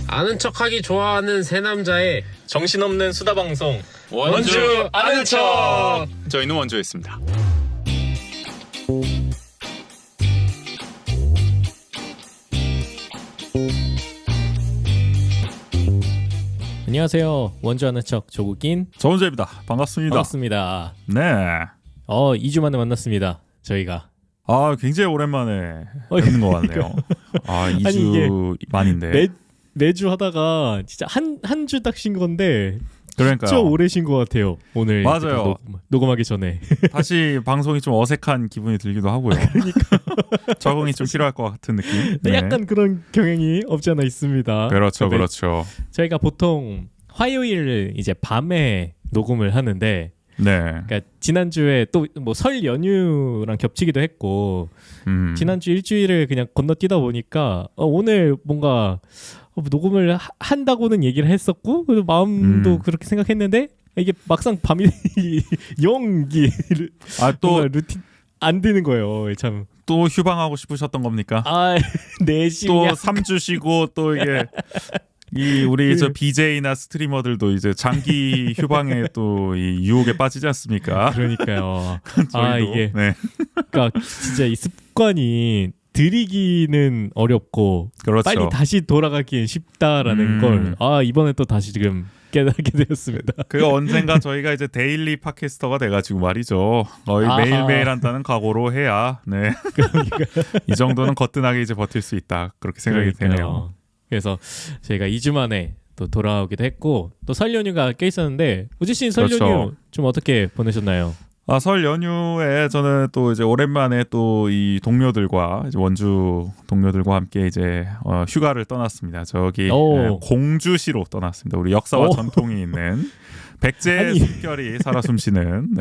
아는 척하기 좋아하는 세 남자의 정신없는 수다 방송 원주 아는 척. 저희는 원주였습니다. 안녕하세요. 원주 아는 척 조국인 정원재입니다. 반갑습니다. 반갑습니다. 네. 2주 만에 만났습니다. 저희가. 굉장히 오랜만에 뵙는 것 같네요. 2주 만인데. 매주 하다가 진짜 한 주 딱 쉰 건데 그러니까요. 진짜 오래 쉰 것 같아요. 오늘 맞아요. 녹음하기 전에. 다시 방송이 좀 어색한 기분이 들기도 하고요. 그러니까. 적응이 좀 필요할 것 같은 느낌. 네. 약간 그런 경향이 없지 않아 있습니다. 그렇죠, 근데 그렇죠. 저희가 보통 화요일 이제 밤에 녹음을 하는데, 네. 그러니까 지난주에 또 뭐 설 연휴랑 겹치기도 했고, 지난주 일주일을 그냥 건너뛰다 보니까 오늘 뭔가 녹음을 한다고는 얘기를 했었고, 그래도 마음도 그렇게 생각했는데 이게 막상 밤이 영기를 또 루틴 안 되는 거예요. 참. 또 휴방하고 싶으셨던 겁니까? 4시 또 3주 쉬고 또 이게 우리 저 BJ나 스트리머들도 이제 장기 휴방에 또 이 유혹에 빠지지 않습니까? 그러니까요. 저희도, 이게 네. 그러니까 진짜 이 습관이 들이기는 어렵고 그렇죠. 빨리 다시 돌아가기엔 쉽다라는 걸 이번에 또 다시 지금 깨닫게 되었습니다. 그거 언젠가 저희가 이제 데일리 팟캐스터가 돼가지고 말이죠. 거의 매일매일 한다는 각오로 해야 이 정도는 거뜬하게 이제 버틸 수 있다. 그렇게 생각이 되네요. 그래서 저희가 2주 만에 또 돌아오기도 했고 또 설 연휴가 껴 있었는데 우지 씨는 설 그렇죠. 연휴 좀 어떻게 보내셨나요? 설 연휴에 저는 또 이제 오랜만에 또 이 동료들과 이제 원주 동료들과 함께 이제 휴가를 떠났습니다. 저기 공주시로 떠났습니다. 우리 역사와 전통이 있는 백제 숨결이 살아 숨쉬는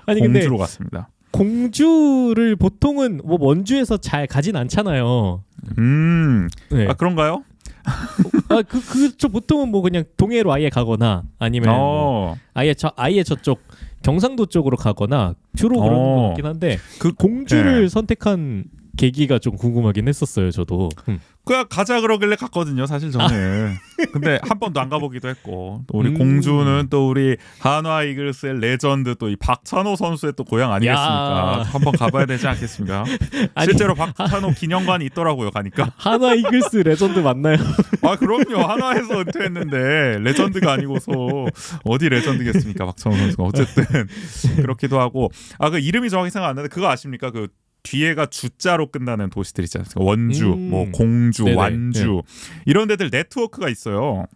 공주로 갔습니다. 공주를 보통은 뭐 원주에서 잘 가진 않잖아요. 네. 그런가요? 저 보통은 뭐 그냥 동해로 아예 가거나 아니면 아예 저쪽 경상도 쪽으로 가거나 주로 그런 것 같긴 한데 그 공주를 선택한 계기가 좀 궁금하긴 했었어요. 저도. 그냥 가자 그러길래 갔거든요. 사실 저는. 근데 한 번도 안 가보기도 했고 또 우리 공주는 또 우리 한화 이글스의 레전드 또 이 박찬호 선수의 또 고향 아니겠습니까? 한번 가봐야 되지 않겠습니까? 실제로 박찬호 기념관이 있더라고요. 가니까. 한화 이글스 레전드 맞나요? 그럼요. 한화에서 은퇴했는데 레전드가 아니고서 어디 레전드겠습니까? 박찬호 선수가. 어쨌든 그렇기도 하고 그 이름이 정확히 생각 안 나는데 그거 아십니까? 그 뒤에가 주자로 끝나는 도시들 있지 않습니까? 원주, 뭐 공주, 네네. 완주 이런 데들 네트워크가 있어요.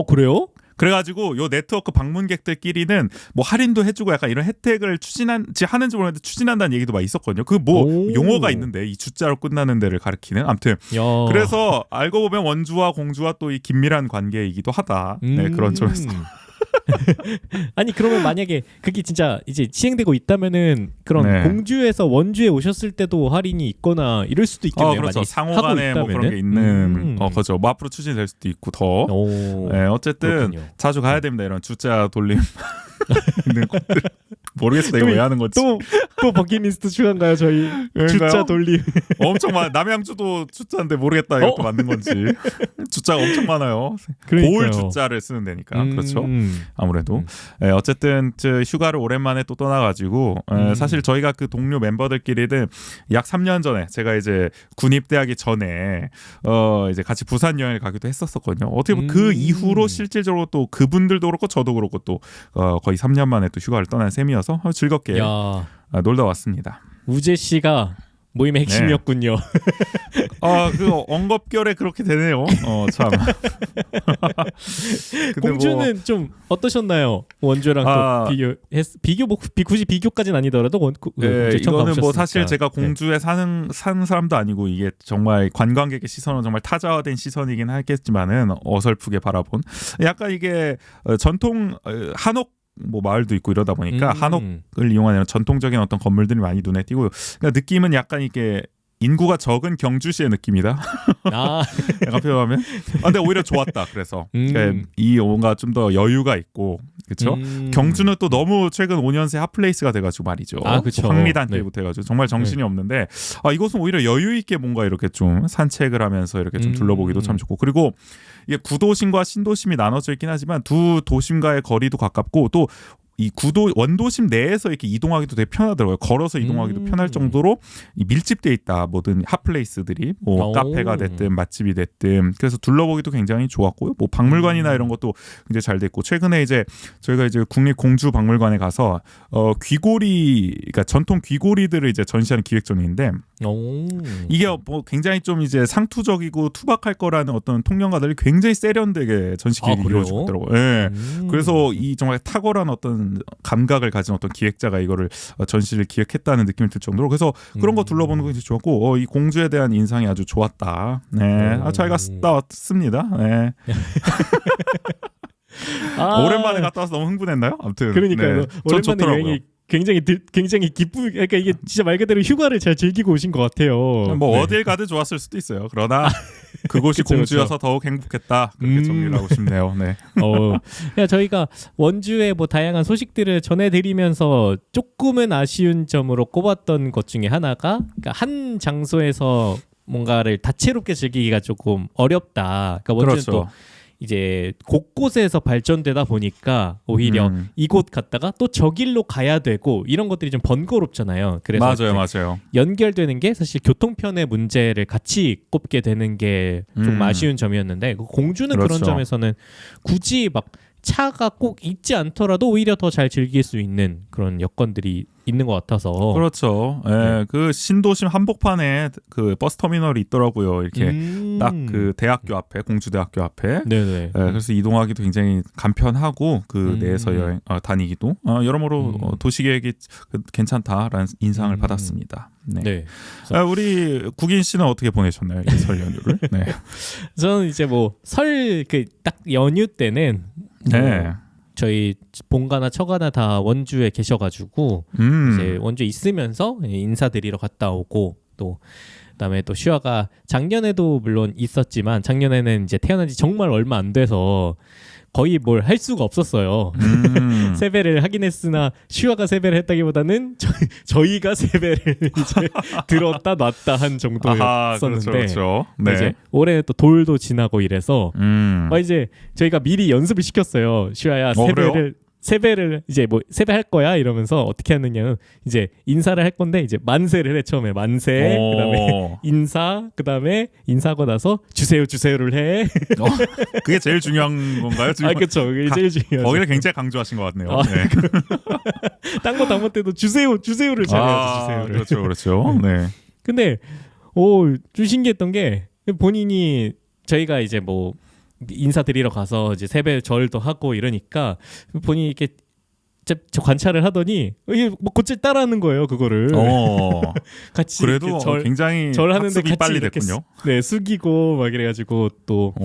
그래요? 그래가지고 요 네트워크 방문객들끼리는 뭐 할인도 해주고 약간 이런 혜택을 하는지 모르겠는데 추진한다는 얘기도 막 있었거든요. 그 뭐 용어가 있는데 이 주자로 끝나는 데를 가리키는 아무튼 그래서 알고 보면 원주와 공주와 또 이 긴밀한 관계이기도 하다. 네, 그런 점에서. 아니 그러면 만약에 그게 진짜 이제 시행되고 있다면은 그런 공주에서 원주에 오셨을 때도 할인이 있거나 이럴 수도 있겠네요. 그렇죠. 상호간에 뭐 그런 게 있는 그렇죠. 뭐 앞으로 추진될 수도 있고 더. 어쨌든 그렇군요. 자주 가야 됩니다. 이런 주자 돌림 있는 곳들. 모르겠어 내가 왜 하는 거지. 또 버킷리스트 추가인가요 저희? 주자 돌림. 엄청 많아. 남양주도 주자인데 모르겠다 이것도 맞는 건지. 주자가 엄청 많아요. 그러니까요. 고을 주자를 쓰는 데니까. 그렇죠. 아무래도 어쨌든 휴가를 오랜만에 또 떠나가지고 사실 저희가 그 동료 멤버들끼리는 약 3년 전에 제가 이제 군입대하기 전에 이제 같이 부산 여행을 가기도 했었거든요. 어떻게 보면 그 이후로 실질적으로 또 그분들도 그렇고 저도 그렇고 또 거의 3년 만에 또 휴가를 떠난 셈이어서 즐겁게 놀다 왔습니다. 우재 씨가 모임의 핵심이었군요. 그 언급결에 그렇게 되네요. 참. 공주는 좀 어떠셨나요? 원주랑 또 비교 뭐 굳이 비교까지는 아니더라도 이거는 뭐 사실 제가 공주에 사는 사람도 아니고 이게 정말 관광객의 시선은 정말 타자화된 시선이긴 하겠지만은 어설프게 바라본 약간 이게 전통 한옥 뭐 마을도 있고 이러다 보니까 한옥을 이용하는 전통적인 어떤 건물들이 많이 눈에 띄고 그러니까 느낌은 약간 이게 인구가 적은 경주시의 느낌이다. 아, 약간 표현하면. 근데 오히려 좋았다. 그래서 그러니까 이 뭔가 좀 더 여유가 있고, 그렇죠. 경주는 또 너무 최근 5년 새 핫플레이스가 돼가지고 말이죠. 아, 그쵸. 황리단길부터 해가지고 정말 정신이 없는데, 이곳은 오히려 여유 있게 뭔가 이렇게 좀 산책을 하면서 이렇게 좀 둘러보기도 참 좋고, 그리고 이게 구도심과 신도심이 나눠져 있긴 하지만 두 도심과의 거리도 가깝고 또 이 원도심 내에서 이렇게 이동하기도 되게 편하더라고요. 걸어서 이동하기도 편할 정도로 밀집돼 있다. 모든 핫플레이스들이 뭐 오. 카페가 됐든 맛집이 됐든 그래서 둘러보기도 굉장히 좋았고요. 뭐 박물관이나 이런 것도 굉장히 잘 됐고 최근에 이제 저희가 이제 국립공주박물관에 가서 귀고리 그러니까 전통 귀고리들을 이제 전시하는 기획전인데 오. 이게 뭐 굉장히 좀 이제 상투적이고 투박할 거라는 어떤 통념가들이 굉장히 세련되게 전시 기획이 그래요? 이루어지고 있더라고요. 예. 그래서 이 정말 탁월한 어떤 감각을 가진 어떤 기획자가 이거를 전시를 기획했다는 느낌이 들 정도로 그래서 그런 거 둘러보는 거 굉장히 좋았고 이 공주에 대한 인상이 아주 좋았다. 네, 잘 갔다 왔습니다. 네. 오랜만에 갔다 와서 너무 흥분했나요? 아무튼 그러니까요. 네. 오랜만에 좋더라고요. 여행이 굉장히 기쁘. 그러니까 이게 진짜 말 그대로 휴가를 잘 즐기고 오신 것 같아요. 뭐 네. 어딜 가도 좋았을 수도 있어요. 그러나 그곳이 그쵸, 공주여서 더욱 행복했다. 그렇게 정리를 하고 싶네요. 네. 그냥 저희가 원주의 뭐 다양한 소식들을 전해드리면서 조금은 아쉬운 점으로 꼽았던 것 중에 하나가 그러니까 한 장소에서 뭔가를 다채롭게 즐기기가 조금 어렵다. 그러니까 원주는 그렇죠. 또 이제 곳곳에서 발전되다 보니까 오히려 이곳 갔다가 또 저 길로 가야 되고 이런 것들이 좀 번거롭잖아요. 그래서 맞아요. 연결되는 게 사실 교통편의 문제를 같이 꼽게 되는 게 좀 아쉬운 점이었는데 공주는 그렇죠. 그런 점에서는 굳이 막 차가 꼭 있지 않더라도 오히려 더 잘 즐길 수 있는 그런 여건들이 있는 것 같아서 그렇죠. 예, 그 신도심 한복판에 그 버스 터미널이 있더라고요. 이렇게 딱 그 대학교 앞에 공주대학교 앞에. 네네. 예, 그래서 이동하기도 굉장히 간편하고 그 내에서 여행 다니기도 여러모로 도시 계획이 괜찮다라는 인상을 받았습니다. 네. 네. 우리 국인 씨는 어떻게 보내셨나요? 이 설 연휴를? 네. 저는 이제 뭐 설 그 딱 연휴 때는 네. 저희 본가나 처가나 다 원주에 계셔가지고 이제 원주에 있으면서 인사드리러 갔다 오고 또 그다음에 또 슈아가 작년에도 물론 있었지만 작년에는 이제 태어난 지 정말 얼마 안 돼서 거의 뭘 할 수가 없었어요. 세배를 하긴 했으나 슈아가 세배를 했다기보다는 저희가 세배를 이제 들었다 놨다 한 정도였었는데 그렇죠. 네. 이제 올해 또 돌도 지나고 이래서 이제 저희가 미리 연습을 시켰어요. 슈아야 세배를 이제 뭐 세배할 거야 이러면서 어떻게 하느냐는 이제 인사를 할 건데 이제 만세를 해 처음에 만세 그다음에 인사 그다음에 인사하고 나서 주세요를 해. 그게 제일 중요한 건가요? 그렇죠. 그게 제일 중요하죠. 거기를 굉장히 강조하신 것 같네요. 네. 딴 거 담을 때도 주세요를 잘해야죠. 주세요를. 그렇죠. 네. 근데 좀 신기했던 게 본인이 저희가 이제 뭐 인사드리러 가서 이제 세배 절도 하고 이러니까 본인이 이렇게 저 관찰을 하더니 이게 뭐 곧잘 따라하는 거예요 그거를. 같이 그래도 굉장히 절하는데 학습이 빨리 됐군요. 네 숙이고 막 이래가지고 또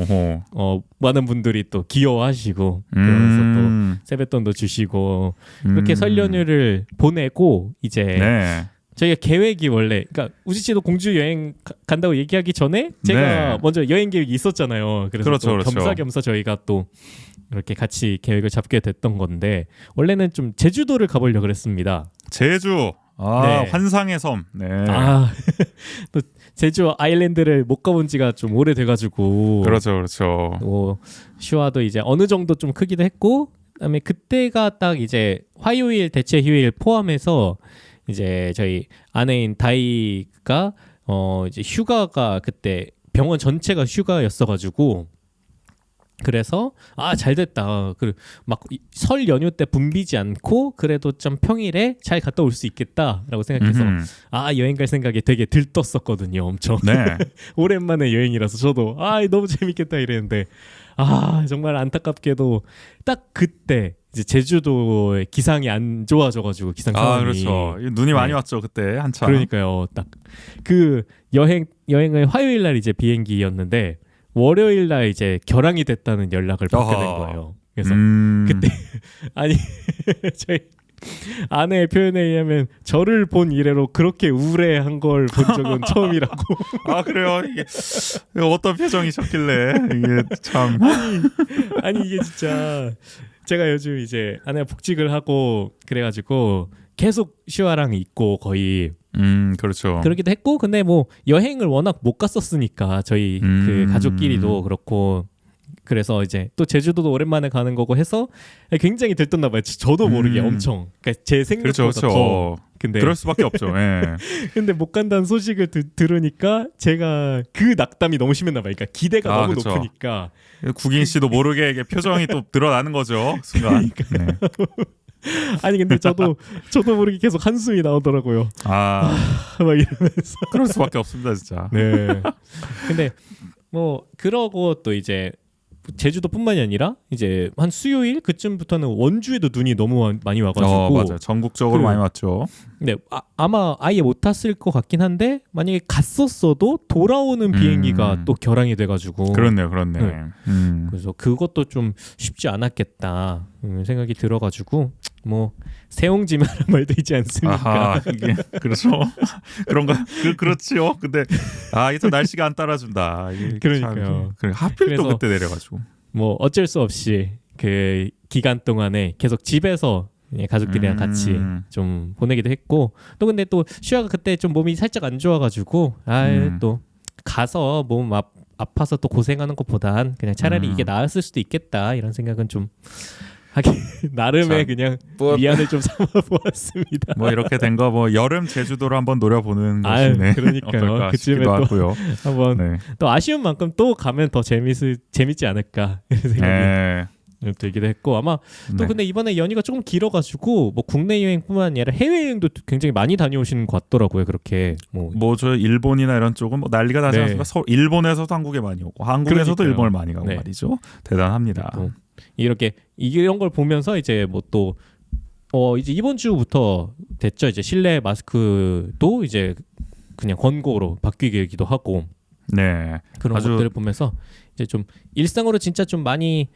많은 분들이 또 귀여워하시고 그러면서 또 세뱃돈도 주시고 그렇게 설 연휴를 보내고 이제. 네. 저희가 계획이 원래 그러니까 우지 씨도 공주 여행 간다고 얘기하기 전에 제가 먼저 여행 계획이 있었잖아요. 그래서 그렇죠. 겸사겸사 저희가 또 이렇게 같이 계획을 잡게 됐던 건데 원래는 좀 제주도를 가보려고 그랬습니다. 제주 네. 환상의 섬. 네. 또 제주 아일랜드를 못 가본 지가 좀 오래돼가지고 그렇죠. 슈아도 이제 어느 정도 좀 크기도 했고 그다음에 그때가 딱 이제 화요일 대체 휴일 포함해서 이제 저희 아내인 다이가 이제 휴가가 그때 병원 전체가 휴가였어가지고 그래서 잘됐다. 막 설 연휴 때 붐비지 않고 그래도 좀 평일에 잘 갔다 올 수 있겠다라고 생각해서 여행 갈 생각이 되게 들떴었거든요. 엄청. 네. 오랜만에 여행이라서 저도 너무 재밌겠다 이랬는데 정말 안타깝게도 딱 그때 이제 제주도의 기상이 안 좋아져가지고 기상 상황이 그렇죠. 눈이 많이 왔죠 그때 한참. 그러니까요. 딱 그 여행을 화요일 날 이제 비행기였는데 월요일 날 이제 결항이 됐다는 연락을 받게 된 거예요. 그래서 그때 저희 아내의 표현에 의하면 저를 본 이래로 그렇게 우울해한 걸 본 적은 처음이라고. 아 그래요? 이게 어떤 표정이셨길래 이게 참. 아니 이게 진짜 제가 요즘 이제 아내가 복직을 하고 그래가지고 계속 슈아랑 있고 거의 그렇죠. 그러기도 했고 근데 뭐 여행을 워낙 못 갔었으니까 저희 그 가족끼리도 그렇고 그래서 이제 또 제주도도 오랜만에 가는 거고 해서 굉장히 들떴나 봐요. 저도 모르게 엄청. 그러니까 제 생각보다 그렇죠, 그렇죠. 더. 근데 그럴 수밖에 없죠. 예. 근데 못 간다는 소식을 들으니까 제가 그 낙담이 너무 심했나 봐요. 그러니까 기대가 아, 너무 그쵸. 높으니까. 국인 씨도 모르게 이게 표정이 또 드러나는 거죠. 순간. 네. 아니 근데 저도 모르게 계속 한숨이 나오더라고요. 아 막 이러면서. 그럴 수밖에 없습니다, 진짜. 네. 근데 뭐 그러고 또 이제 제주도뿐만이 아니라 이제 한 수요일 그쯤부터는 원주에도 눈이 너무 많이 와가지고 맞아요. 전국적으로 많이 왔죠. 네, 아마 아예 못 탔을 것 같긴 한데 만약에 갔었어도 돌아오는 비행기가 또 결항이 돼가지고 그렇네. 네. 그래서 그것도 좀 쉽지 않았겠다 생각이 들어가지고 뭐 세옹지마란 말도 있지 않습니까? 아하, 이게 그렇죠. 그런가? 그렇지요. 근데 이게 날씨가 안 따라준다. 이게 그러니까요. 그래, 하필 또 그래서 그때 내려가지고. 뭐 어쩔 수 없이 그 기간 동안에 계속 집에서 가족들이랑 같이 좀 보내기도 했고 또 근데 또 슈아가 그때 좀 몸이 살짝 안 좋아가지고 또 가서 몸 아파서 또 고생하는 것보단 그냥 차라리 이게 나았을 수도 있겠다 이런 생각은 좀 하긴 나름의 그냥 미안을 좀 삼아 보았습니다. 뭐 이렇게 된 거 뭐 여름 제주도로 한번 노려보는 것이 그러니까요. 그쯤에 싶기도 또 하고요. 한번 또 아쉬운 만큼 또 가면 더 재밌지 않을까 이런 생각이 들기도 했고 아마 또 근데 이번에 연휴가 조금 길어가지고 뭐 국내 여행뿐만 아니라 해외 여행도 굉장히 많이 다녀오시는 것 같더라고요. 그렇게 뭐 저 일본이나 이런 쪽은 뭐 난리가 나지 않습니까? 일본에서도 한국에 많이 오고 한국에서도 그러니까요. 일본을 많이 가고 말이죠. 대단합니다. 이렇게 이런 걸 보면서 이제 뭐 또 이제 이번 주부터 됐죠. 이제 실내 마스크도 이제 그냥 권고로 바뀌기도 하고 그런 것들을 보면서 이제 좀 일상으로 진짜 좀 많이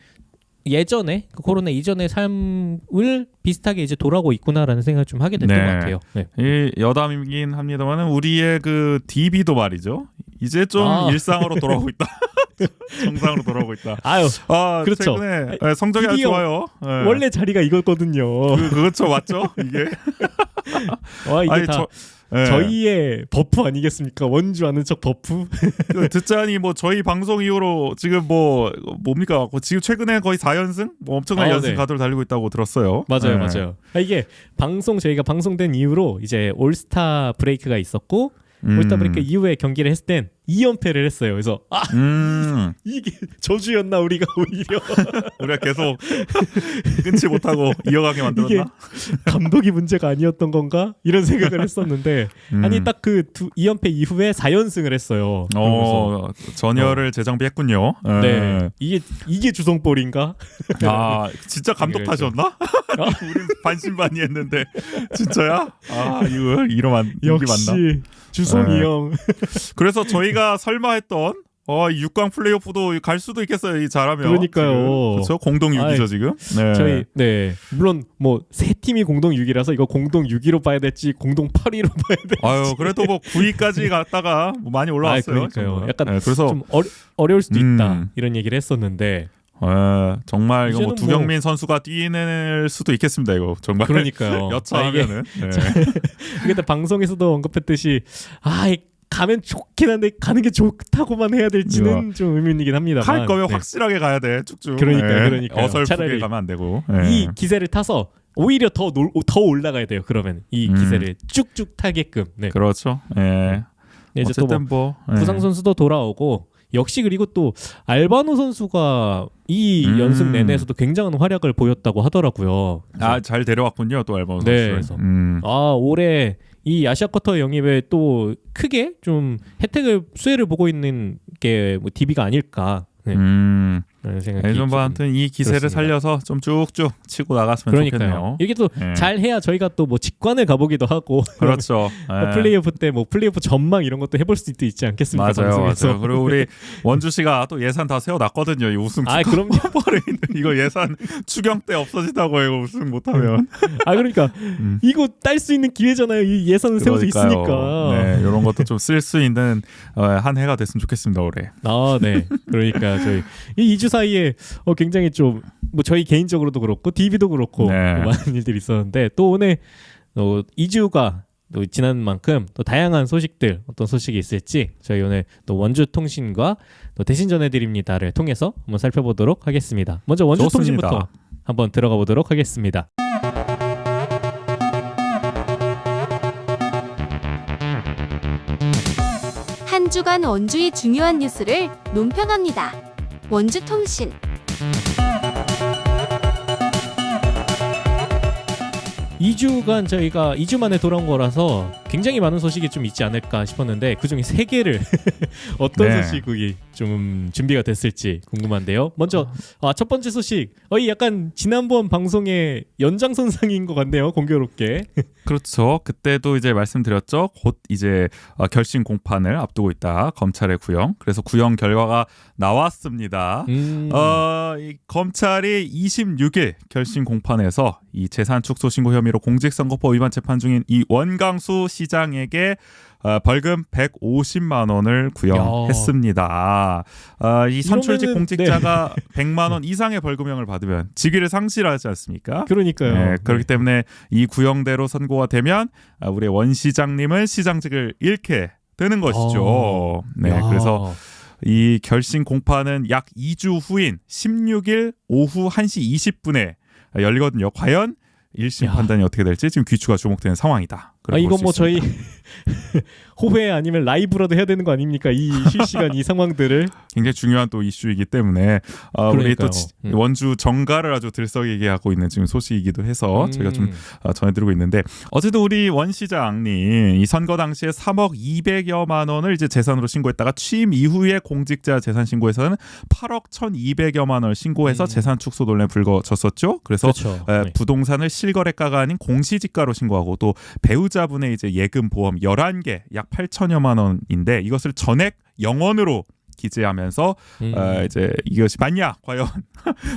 예전에 코로나 이전의 삶을 비슷하게 이제 돌아오고 있구나라는 생각을 좀 하게 됐던 것 같아요. 네. 이 여담이긴 합니다만은 우리의 그 DB도 말이죠. 이제 좀 일상으로 돌아오고 있다. 정상으로 돌아오고 있다. 그렇죠. 최근에 성적이 아주 좋아요. 원래 자리가 이거거든요. 그렇죠, 맞죠? 이게. 이게 다 저희의 버프 아니겠습니까? 원주 아는 척 버프. 듣자니 뭐 저희 방송 이후로 지금 뭐 뭡니까? 지금 최근에 거의 4연승? 뭐 엄청난 연승 가도를 달리고 있다고 들었어요. 맞아요. 이게 저희가 방송된 이후로 이제 올스타 브레이크가 있었고 올스타 브레이크 이후에 경기를 했을 땐 2연패를 했어요. 그래서 이게 저주였나 우리가 오히려 우리가 계속 끊지 못하고 이어가게 만들었나? 이게 감독이 문제가 아니었던 건가? 이런 생각을 했었는데 아니 딱 그 2연패 이후에 4연승을 했어요. 전열을 재정비했군요. 네. 이게 주성볼인가? 진짜 감독 탓이었나? 우리 반신반의했는데 진짜야? 이거 이러면 역시 맞나? 주성이 형. 그래서 저희가 설마 했던 6강 플레이오프도 갈 수도 있겠어요. 잘하면. 그러니까요. 그렇죠. 공동 6위죠 지금. 저희 물론 뭐 세 팀이 공동 6위라서 이거 공동 6위로 봐야 될지 공동 8위로 봐야 될지. 그래도 뭐 9위까지 갔다가 뭐 많이 올라왔어요. 그러니까요. 약간 그래서 좀 어려울 수도 있다 이런 얘기를 했었는데. 정말 이거 뭐 두경민 선수가 뛰낼 수도 있겠습니다. 이거 정말. 그러니까요. 여차하면은. 이게 방송에서도 언급했듯이 가면 좋긴 한데 가는 게 좋다고만 해야 될지는 좀 의문이긴 합니다만. 갈 거면 확실하게 가야 돼. 쭉쭉. 그러니까 어설프게 차라리 가면 안 되고. 이 기세를 타서 오히려 더 올라가야 돼요. 그러면 이 기세를 쭉쭉 타게끔. 그렇죠. 이제 어쨌든 또 부상 선수도 돌아오고. 역시 그리고 또 알바노 선수가 이 연승 내내에서도 굉장한 활약을 보였다고 하더라고요. 잘 데려왔군요, 또 알바노 선수. 그래서 올해 이 아시아 쿼터 영입에 또 크게 좀 수혜를 보고 있는 게 뭐 DB가 아닐까. 생각이 좀 아무튼 이 기세를 그렇습니다. 살려서 좀 쭉쭉 치고 나갔으면 그러니까요. 좋겠네요. 이게 또 예. 잘해야 저희가 또 뭐 직관을 가보기도 하고 그렇죠. 예. 플레이오프 때 뭐 플레이오프 전망 이런 것도 해볼 수도 있지 않겠습니까? 맞아요, 방송에서. 맞아요. 그리고 우리 원주 씨가 또 예산 다 세워놨거든요. 이 우승 아, 그럼요. 이거 예산 추경 때 없어진다고 해요. 우승 못하면. 아 그러니까 이거 딸 수 있는 기회잖아요. 이 예산은 세워져 그러니까요. 있으니까. 네, 이런 것도 좀 쓸 수 있는 한 해가 됐으면 좋겠습니다. 올해. 아, 네. 그러니까 저희 이 2주 사이에 굉장히 좀 뭐 저희 개인적으로도 그렇고 DB도 그렇고 네. 또 많은 일들이 있었는데 또 오늘 2주가 또 지난 만큼 또 다양한 소식들 어떤 소식이 있을지 저희 오늘 또 원주 통신과 또 대신 전해드립니다를 통해서 한번 살펴보도록 하겠습니다. 먼저 원주 좋습니다. 통신부터 한번 들어가 보도록 하겠습니다. 한 주간 원주의 중요한 뉴스를 논평합니다. 원주통신. 2주간 저희가 2주 만에 돌아온 거라서 굉장히 많은 소식이 좀 있지 않을까 싶었는데 그중에 3개를 어떤 네. 소식이 좀 준비가 됐을지 궁금한데요. 먼저 첫 번째 소식. 이 약간 지난번 방송의 연장선상인 것 같네요. 공교롭게. 그렇죠. 그때도 이제 말씀드렸죠. 곧 이제 결심 공판을 앞두고 있다. 검찰의 구형. 그래서 구형 결과가 나왔습니다. 이 검찰이 26일 결심 공판에서 이 재산 축소 신고 혐의로 공직선거법 위반 재판 중인 이 원강수 시장에게 벌금 150만 원을 구형했습니다. 이 선출직 이러면은, 공직자가 100만 원 이상의 벌금형을 받으면 직위를 상실하지 않습니까? 그러니까요. 네, 그렇기 때문에 이 구형대로 선고가 되면 우리 원 시장님은 시장직을 잃게 되는 것이죠. 네, 야. 그래서 이 결심 공판은 약 2주 후인 16일 오후 1시 20분에 열리거든요. 과연 1심 야. 판단이 어떻게 될지 지금 귀추가 주목되는 상황이다. 이거 뭐 저희 호회 아니면 라이브라도 해야 되는 거 아닙니까? 이 실시간 이 상황들을. 굉장히 중요한 또 이슈이기 때문에 우리 또 그러니까요. 원주 정가를 아주 들썩이게 하고 있는 지금 소식이기도 해서 저희가 좀 전해드리고 있는데 어제도 우리 원 시장님 이 선거 당시에 3억 200여만 원을 이제 재산으로 신고했다가 취임 이후에 공직자 재산 신고에서는 8억 1,200여만 원을 신고해서 재산 축소 논란에 불거졌었죠. 그래서 그렇죠. 네. 부동산을 실거래가가 아닌 공시지가로 신고하고 또 배우자분의 이제 예금 보험 11개 약 8천여만 원인데 이것을 전액 영원으로 기재하면서 이제 이것이 맞냐 과연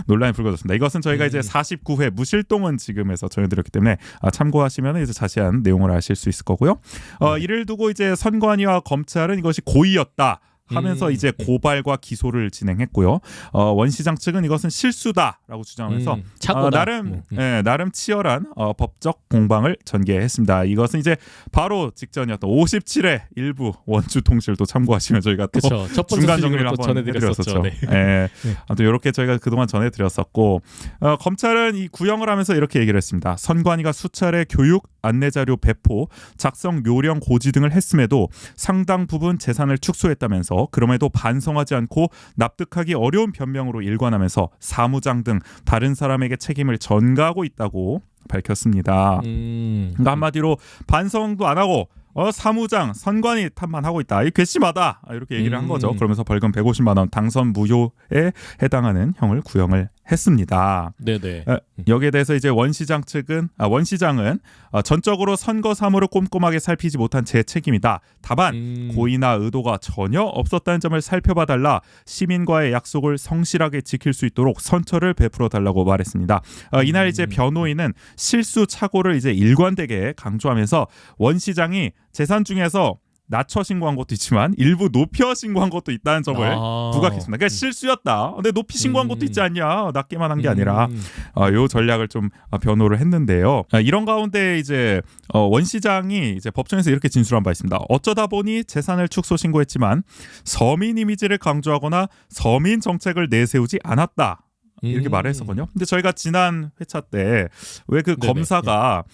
논란이 불거졌습니다. 이것은 저희가 이제 49회 무실동원 지금에서 전해드렸기 때문에 참고하시면 이제 자세한 내용을 아실 수 있을 거고요. 이를 두고 이제 선관위와 검찰은 이것이 고의였다 하면서 이제 고발과 기소를 진행했고요. 원 시장 측은 이것은 실수다라고 주장하면서 착오다. 나름 치열한 법적 공방을 전개했습니다. 이것은 이제 바로 직전이었던 57회 일부 원주 통실도 참고하시면 저희가 또 그렇죠. 첫 번째 중간 소식으로 정리를 또 한번 전해드렸었죠. 해드렸었죠. 네. 아무튼 이렇게 저희가 그동안 전해드렸었고 검찰은 이 구형을 하면서 이렇게 얘기를 했습니다. 선관위가 수차례 교육, 안내자료 배포, 작성 요령 고지 등을 했음에도 상당 부분 재산을 축소했다면서 그럼에도 반성하지 않고 납득하기 어려운 변명으로 일관하면서 사무장 등 다른 사람에게 책임을 전가하고 있다고 밝혔습니다. 그러니까 한마디로 반성도 안 하고 사무장, 선관위 탓만 하고 있다. 이 괘씸하다. 이렇게 얘기를 한 거죠. 그러면서 벌금 150만 원, 당선 무효에 해당하는 형을 구형을 했습니다. 네네. 여기에 대해서 이제 원 시장은 전적으로 선거 사무를 꼼꼼하게 살피지 못한 제 책임이다. 다만 고의나 의도가 전혀 없었다는 점을 살펴봐달라. 시민과의 약속을 성실하게 지킬 수 있도록 선처를 베풀어 달라고 말했습니다. 이날 이제 변호인은 실수 착오를 이제 일관되게 강조하면서 원 시장이 재산 중에서 낮춰 신고한 것도 있지만 일부 높여 신고한 것도 있다는 점을 부각했습니다. 그러니까 실수였다. 근데 높이 신고한 것도 있지 않냐. 낮게만 한 게 아니라 요 전략을 좀 변호를 했는데요. 이런 가운데 이제 원 시장이 이제 법정에서 이렇게 진술한 바 있습니다. 어쩌다 보니 재산을 축소 신고했지만 서민 이미지를 강조하거나 서민 정책을 내세우지 않았다. 이렇게 말을 했었거든요. 근데 저희가 지난 회차 때 왜 그 검사가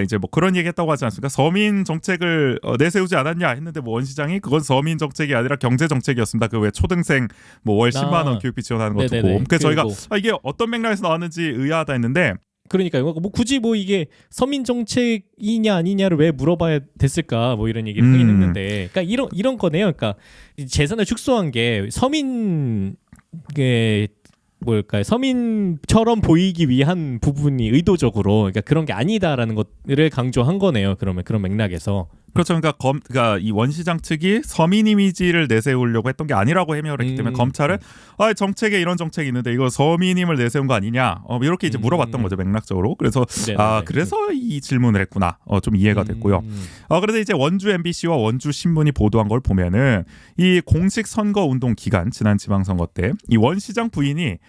이제 뭐 그런 얘기했다고 하지 않습니까? 서민 정책을 내세우지 않았냐 했는데 뭐 원 시장이 그건 서민 정책이 아니라 경제 정책이었습니다. 그 왜 초등생 뭐 월 10만 원 교육비 지원하는 것도 고. 그래서 저희가 이게 어떤 맥락에서 나왔는지 의아하다 했는데. 그러니까요. 뭐 굳이 뭐 이게 서민 정책이냐 아니냐를 왜 물어봐야 됐을까 뭐 이런 얘기를 하긴 했는데, 그러니까 이런 거네요. 그러니까 재산을 축소한 게 서민 뭘까요? 서민처럼 보이기 위한 부분이 의도적으로 그러니까 그런 게 아니다라는 것을 강조한 거네요. 그러면 그런 맥락에서 그렇죠. 그러니까 이 원시장 측이 서민 이미지를 내세우려고 했던 게 아니라고 해명을 했기 때문에 검찰은 정책에 이런 정책이 있는데 이거 서민임을 내세운 거 아니냐 이렇게 이제 물어봤던 거죠, 맥락적으로. 그래서 그래서 이 질문을 했구나. 좀 이해가 됐고요. 그래서 이제 원주 MBC와 원주 신문이 보도한 걸 보면은 이 공식 선거 운동 기간 지난 지방선거 때 이 원시장 부인이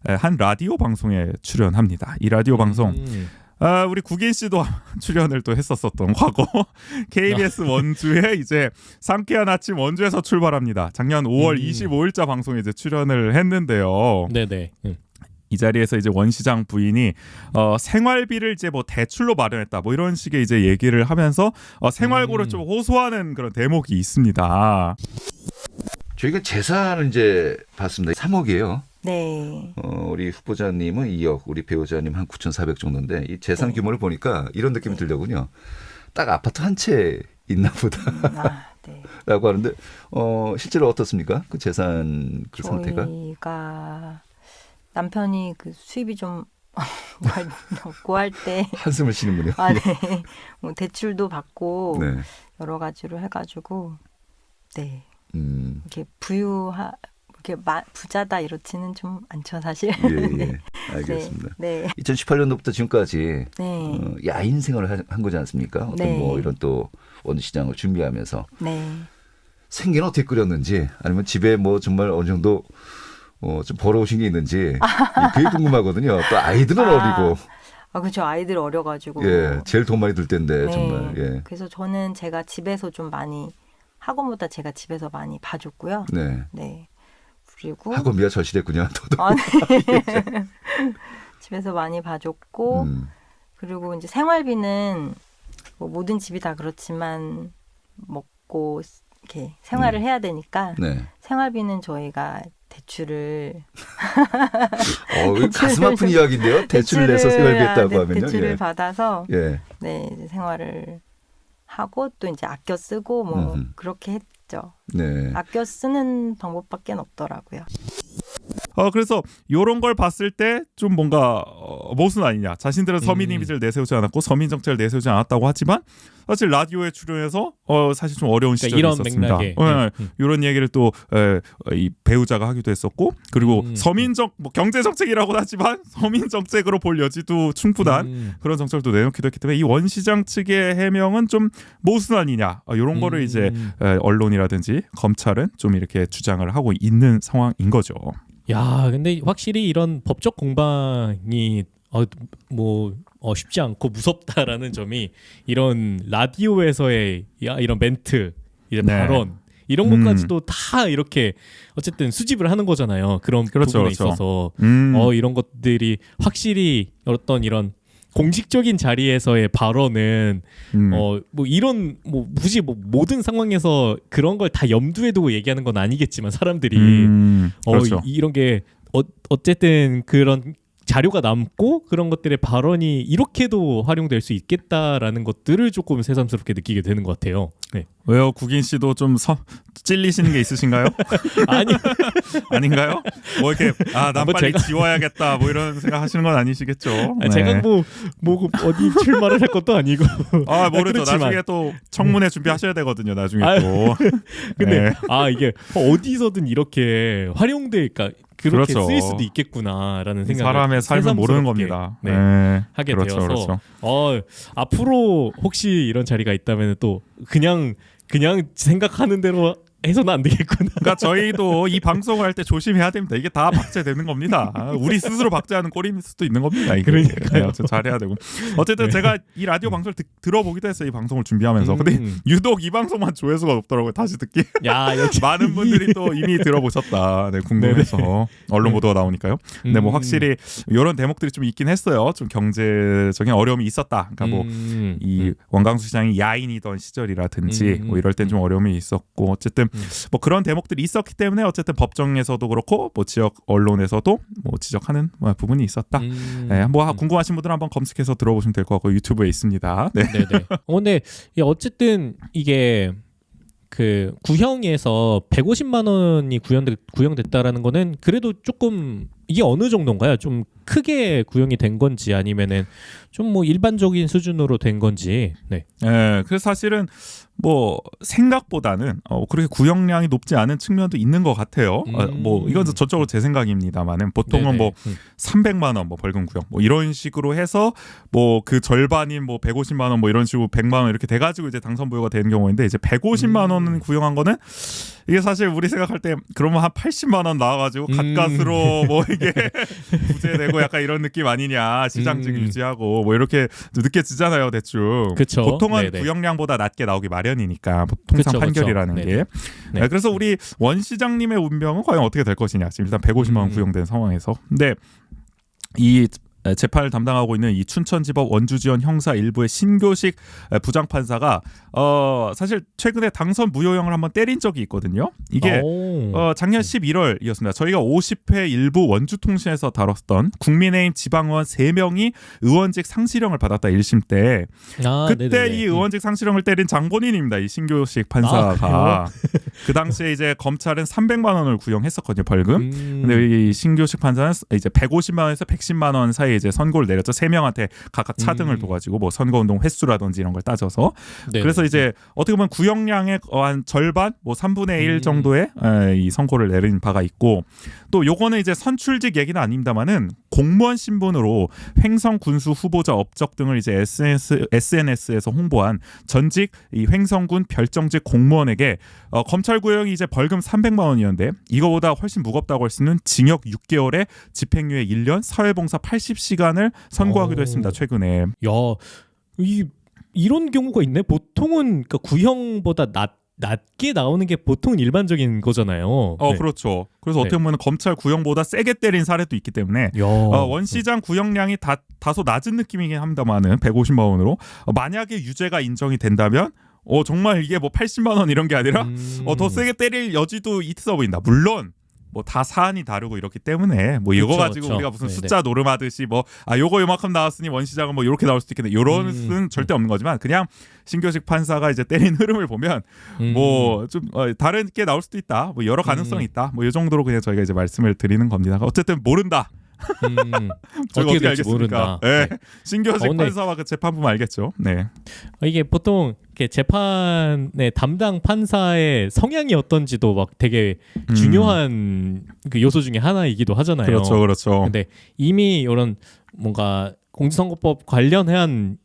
한 라디오 방송에 출연합니다. 이 라디오 방송 우리 국인 씨도 출연을 또 했었었던 과거 KBS 원주에 이제 상쾌한 아침 원주에서 출발합니다. 작년 5월 25일자 방송에 이제 출연을 했는데요. 네네. 이 자리에서 이제 원시장 부인이 생활비를 이제 뭐 대출로 마련했다 뭐 이런 식의 이제 얘기를 하면서 생활고를 좀 호소하는 그런 대목이 있습니다. 저희가 재산을 이제 봤습니다. 3억이에요. 네. 우리 후보자님은 2억, 우리 배우자님 한 9,400 정도인데 이 재산 네. 규모를 보니까 이런 느낌이 들더군요. 딱 아파트 한 채 있나 보다. 네. 라고 하는데 실제로 어떻습니까? 그 재산 그 상태가? 저희가 남편이 그 수입이 좀 없고 할 때 한숨을 쉬는군요. 네. 뭐 대출도 받고 네. 여러 가지로 해가지고 네. 음. 이렇게 이렇게 부자다 이렇지는 좀 않죠 사실. 예. 알겠습니다. 네. 2018년도부터 지금까지 네. 야인 생활을 한 거지 않습니까? 어떤 네. 뭐 이런 또 원주 시장을 준비하면서 네. 생계는 어떻게 꾸렸는지 아니면 집에 뭐 정말 어느 정도 좀 벌어오신 게 있는지 그게 궁금하거든요. 또 아이들은 어리고 그렇죠. 아이들 어려가지고. 예, 제일 돈 많이 들 텐데 네. 정말. 예. 그래서 저는 제가 집에서 좀 많이 학원보다 제가 집에서 많이 봐줬고요. 네. 네. 그리고 학원비가 절실했군요. 네. 집에서 많이 봐줬고 그리고 이제 생활비는 뭐 모든 집이 다 그렇지만 먹고 이렇게 생활을 해야 되니까 네. 생활비는 저희가 대출을 가슴 아픈 이야기인데요. 대출을 내서 생활비했다고 하면요. 대출을 예. 받아서 예. 네, 이제 생활을 하고 또 이제 아껴 쓰고 뭐 그렇게 했죠. 네. 아껴 쓰는 방법밖에 없더라고요. 그래서 이런 걸 봤을 때 좀 뭔가 모순 아니냐. 자신들은 서민 이미지를 내세우지 않았고 서민 정책을 내세우지 않았다고 하지만 사실 라디오에 출연해서 사실 좀 어려운 시절이 이런 있었습니다. 맥락에. 이런 얘기를 또 이 배우자가 하기도 했었고 그리고 서민정 뭐 경제 정책이라고는 하지만 서민 정책으로 볼 여지도 충분한 그런 정책을 또 내놓기도 했기 때문에 이 원시장 측의 해명은 좀 모순 아니냐. 이런 거를 이제 언론이라든지 검찰은 좀 이렇게 주장을 하고 있는 상황인 거죠. 야, 근데 확실히 이런 법적 공방이 쉽지 않고 무섭다라는 점이 이런 라디오에서의 이런 멘트, 이제 네. 발언 이런 것까지도 다 이렇게 어쨌든 수집을 하는 거잖아요. 그런 그렇죠, 부분에 그렇죠. 있어서 이런 것들이 확실히 어떤 이런 공식적인 자리에서의 발언은 뭐 이런 뭐 굳이 뭐 모든 상황에서 그런 걸 다 염두에 두고 얘기하는 건 아니겠지만 사람들이 그렇죠. 이런 게 어쨌든 그런 자료가 남고 그런 것들의 발언이 이렇게도 활용될 수 있겠다라는 것들을 조금 새삼스럽게 느끼게 되는 것 같아요. 네. 왜요? 국인 씨도 좀 찔리시는 게 있으신가요? 아니 아닌가요? 뭐 이렇게 난 뭐 빨리 제가- 지워야겠다 뭐 이런 생각하시는 건 아니시겠죠? 네. 제가 뭐 어디 출마를 할 것도 아니고 모르죠. 그렇지만. 나중에 또 청문회 준비하셔야 되거든요. 나중에 아유. 또. 근데 네. 이게 어디서든 이렇게 활용될까 그렇게 그렇죠. 쓰일 수도 있겠구나라는 생각을 사람의 삶을 모르는 새삼스럽게, 겁니다. 네, 네. 하게 그렇죠, 되어서 그렇죠. 앞으로 혹시 이런 자리가 있다면 또 그냥 생각하는 대로 해서는 안 되겠구나. 그러니까 저희도 이 방송을 할 때 조심해야 됩니다. 이게 다 박제되는 겁니다. 우리 스스로 박제하는 꼴일 수도 있는 겁니다. 이게. 그러니까요. 네, 잘해야 되고. 어쨌든 제가 이 라디오 방송을 들어보기도 했어요. 이 방송을 준비하면서. 근데 유독 이 방송만 조회수가 높더라고요. 다시 듣기. 야, 역시 많은 분들이 또 이미 들어보셨다. 네, 궁금해서 언론 보도가 나오니까요. 근데 뭐 확실히 이런 대목들이 좀 있긴 했어요. 좀 경제적인 어려움이 있었다. 그러니까 뭐 이 원광수 시장이 야인이던 시절이라든지 뭐 이럴 땐 좀 어려움이 있었고 어쨌든 뭐 그런 대목들이 있었기 때문에 어쨌든 법정에서도 그렇고 뭐 지역 언론에서도 뭐 지적하는 부분이 있었다. 네, 뭐 궁금하신 분들은 한번 검색해서 들어보시면 될 것 같고 유튜브에 있습니다. 네. 네네. 근데 어쨌든 이게 그 구형에서 150만 원이 구형됐다라는 거는 그래도 조금 이게 어느 정도인가요? 좀 크게 구형이 된 건지 아니면은 좀 뭐 일반적인 수준으로 된 건지. 네. 예, 그래서 사실은 뭐 생각보다는 그렇게 구형량이 높지 않은 측면도 있는 것 같아요. 뭐 이건 전적으로 제 생각입니다만은 보통은 네네. 뭐 300만 원 뭐 벌금 구형 뭐 이런 식으로 해서 뭐 그 절반인 뭐 150만 원 뭐 이런 식으로 100만 원 이렇게 돼가지고 이제 당선 부여가 되는 경우인데 이제 150만 원 구형한 거는 이게 사실 우리 생각할 때 그러면 한 80만 원 나와가지고 갓갓으로 뭐 이게 부재되고 약간 이런 느낌 아니냐 시장직 유지하고 뭐 이렇게 느껴지잖아요 대충. 그쵸. 보통은 네네. 구형량보다 낮게 나오기 마련이니까 통상 그쵸, 판결이라는 그쵸. 게. 네네. 네. 그래서 우리 원 시장님의 운명은 과연 어떻게 될 것이냐. 지금 일단 150만 원 구형된 상황에서. 근데 이 재판을 담당하고 있는 이 춘천지법 원주지원 형사 1부의 신교식 부장판사가 사실 최근에 당선 무효형을 한번 때린 적이 있거든요. 이게 작년 11월이었습니다. 저희가 50회 일부 원주통신에서 다뤘던 국민의힘 지방의원 3명이 의원직 상실형을 받았다 1심 때. 그때 네네네. 이 의원직 상실형을 때린 장본인입니다. 이 신교식 판사가. 그 당시에 이제 검찰은 300만 원을 구형했었거든요. 벌금. 근데 이 신교식 판사는 이제 150만 원에서 110만 원 사이 이제 선고를 내렸죠. 3명한테 각각 차등을 둬가지고 뭐 선거운동 횟수라든지 이런 걸 따져서. 네네. 그래서 이제 어떻게 보면 구형량의 한 절반, 뭐 3분의 1 정도의 이 선고를 내린 바가 있고, 또 요거는 이제 선출직 얘기는 아닙니다만은 공무원 신분으로 횡성 군수 후보자 업적 등을 이제 SNS에서 홍보한 전직 이 횡성군 별정직 공무원에게 검찰 구형이 이제 벌금 300만 원이었는데 이거보다 훨씬 무겁다고 할 수 있는 징역 6개월에 집행유예 1년, 사회봉사 80시간을 선고하기도 했습니다. 최근에. 야, 이런 경우가 있네. 보통은 그러니까 구형보다 낮게 나오는 게 보통은 일반적인 거잖아요. 네. 그렇죠. 그래서 네. 어떻게 보면 검찰 구형보다 세게 때린 사례도 있기 때문에 야. 원시장 구형량이 다소 낮은 느낌이긴 합니다만은 150만 원으로 만약에 유죄가 인정이 된다면 정말 이게 뭐 80만 원 이런 게 아니라 더 세게 때릴 여지도 있어 보인다. 물론 뭐 다 사안이 다르고 이렇기 때문에 뭐 이거 가지고 우리가 무슨 네네. 숫자 노름하듯이 뭐 요거 요만큼 나왔으니 원시장은 뭐 이렇게 나올 수도 있겠네. 요런 수는 절대 없는 거지만 그냥 신교식 판사가 이제 때린 흐름을 보면 뭐 좀 다르게 나올 수도 있다. 뭐 여러 가능성이 있다. 뭐 이 정도로 그냥 저희가 이제 말씀을 드리는 겁니다. 어쨌든 모른다. 저희가 어떻게 될지 모른다. 네. 네. 신교식 근데 판사와 그 재판부면 알겠죠. 네. 이게 보통 이렇게 재판의 담당 판사의 성향이 어떤지도 막 되게 중요한 그 요소 중에 하나이기도 하잖아요. 그렇죠, 그렇죠. 근데 이미 이런 뭔가 공직선거법 관련한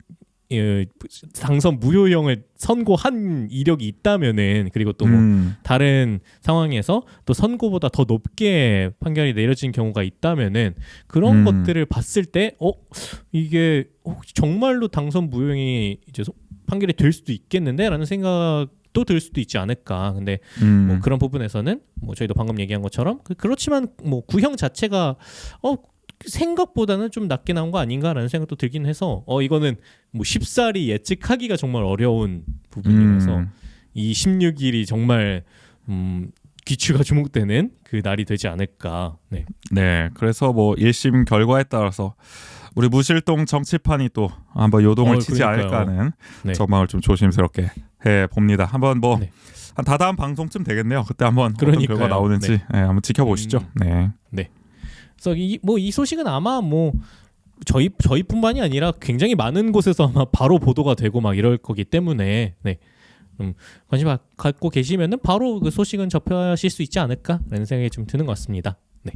당선 무효형을 선고한 이력이 있다면은, 그리고 또 뭐 다른 상황에서 또 선고보다 더 높게 판결이 내려진 경우가 있다면은 그런 것들을 봤을 때 이게 혹시 정말로 당선 무효형이 이제 판결이 될 수도 있겠는데라는 생각도 들 수도 있지 않을까. 근데 뭐 그런 부분에서는 뭐 저희도 방금 얘기한 것처럼 그렇지만 뭐 구형 자체가 생각보다는 좀 낮게 나온 거 아닌가라는 생각도 들긴 해서 이거는 뭐 쉽사리 예측하기가 정말 어려운 부분이라서 이 16일이 정말 귀추가 주목되는 그 날이 되지 않을까. 네. 네. 그래서 뭐 1심 결과에 따라서 우리 무실동 정치판이 또 한번 요동을 치지 그러니까요. 않을까 하는 네. 전망을 좀 조심스럽게 해 봅니다. 한번 뭐 네. 한 다다음 방송쯤 되겠네요. 그때 한번 그러니까요. 어떤 결과 나오는지 네. 한번 지켜보시죠. 네. 그래서 이 소식은 아마 뭐 저희뿐만이 아니라 굉장히 많은 곳에서 아마 바로 보도가 되고 막 이럴 거기 때문에 관심 갖고 계시면은 바로 그 소식은 접하실 수 있지 않을까라는 생각이 좀 드는 것 같습니다. 네.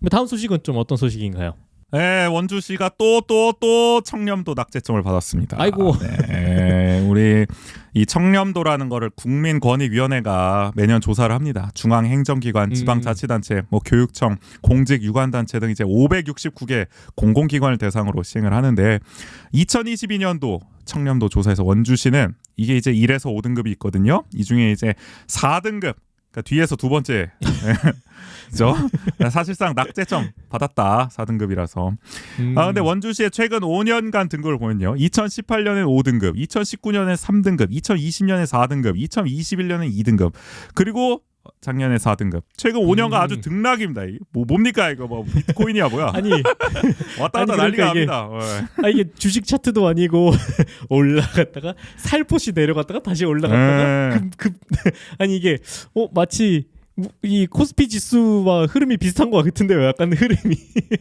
다음 소식은 좀 어떤 소식인가요? 네, 원주시가 또 청렴도 낙제점을 받았습니다. 아이고. 네, 우리 이 청렴도라는 거를 국민권익위원회가 매년 조사를 합니다. 중앙행정기관, 지방자치단체, 뭐 교육청, 공직유관단체 등 이제 569개 공공기관을 대상으로 시행을 하는데 2022년도 청렴도 조사에서 원주시는 이게 이제 1에서 5등급이 있거든요. 이 중에 이제 4등급, 그러니까 뒤에서 두 번째. 그죠? 사실상 낙제점 받았다. 4등급이라서. 근데 원주시의 최근 5년간 등급을 보면요. 2018년엔 5등급, 2019년엔 3등급, 2020년에 4등급, 2021년에 2등급. 그리고 작년에 4등급. 최근 5년간 아주 등락입니다. 뭡니까 이거 뭐 비트코인이야 뭐야? 아니 왔다 갔다 아니, 난리가 그러니까 납니다. 이게 주식 차트도 아니고 올라갔다가 살포시 내려갔다가 다시 올라갔다가 아니 이게 마치 이 코스피 지수와 흐름이 비슷한 것 같은데요. 약간 흐름이.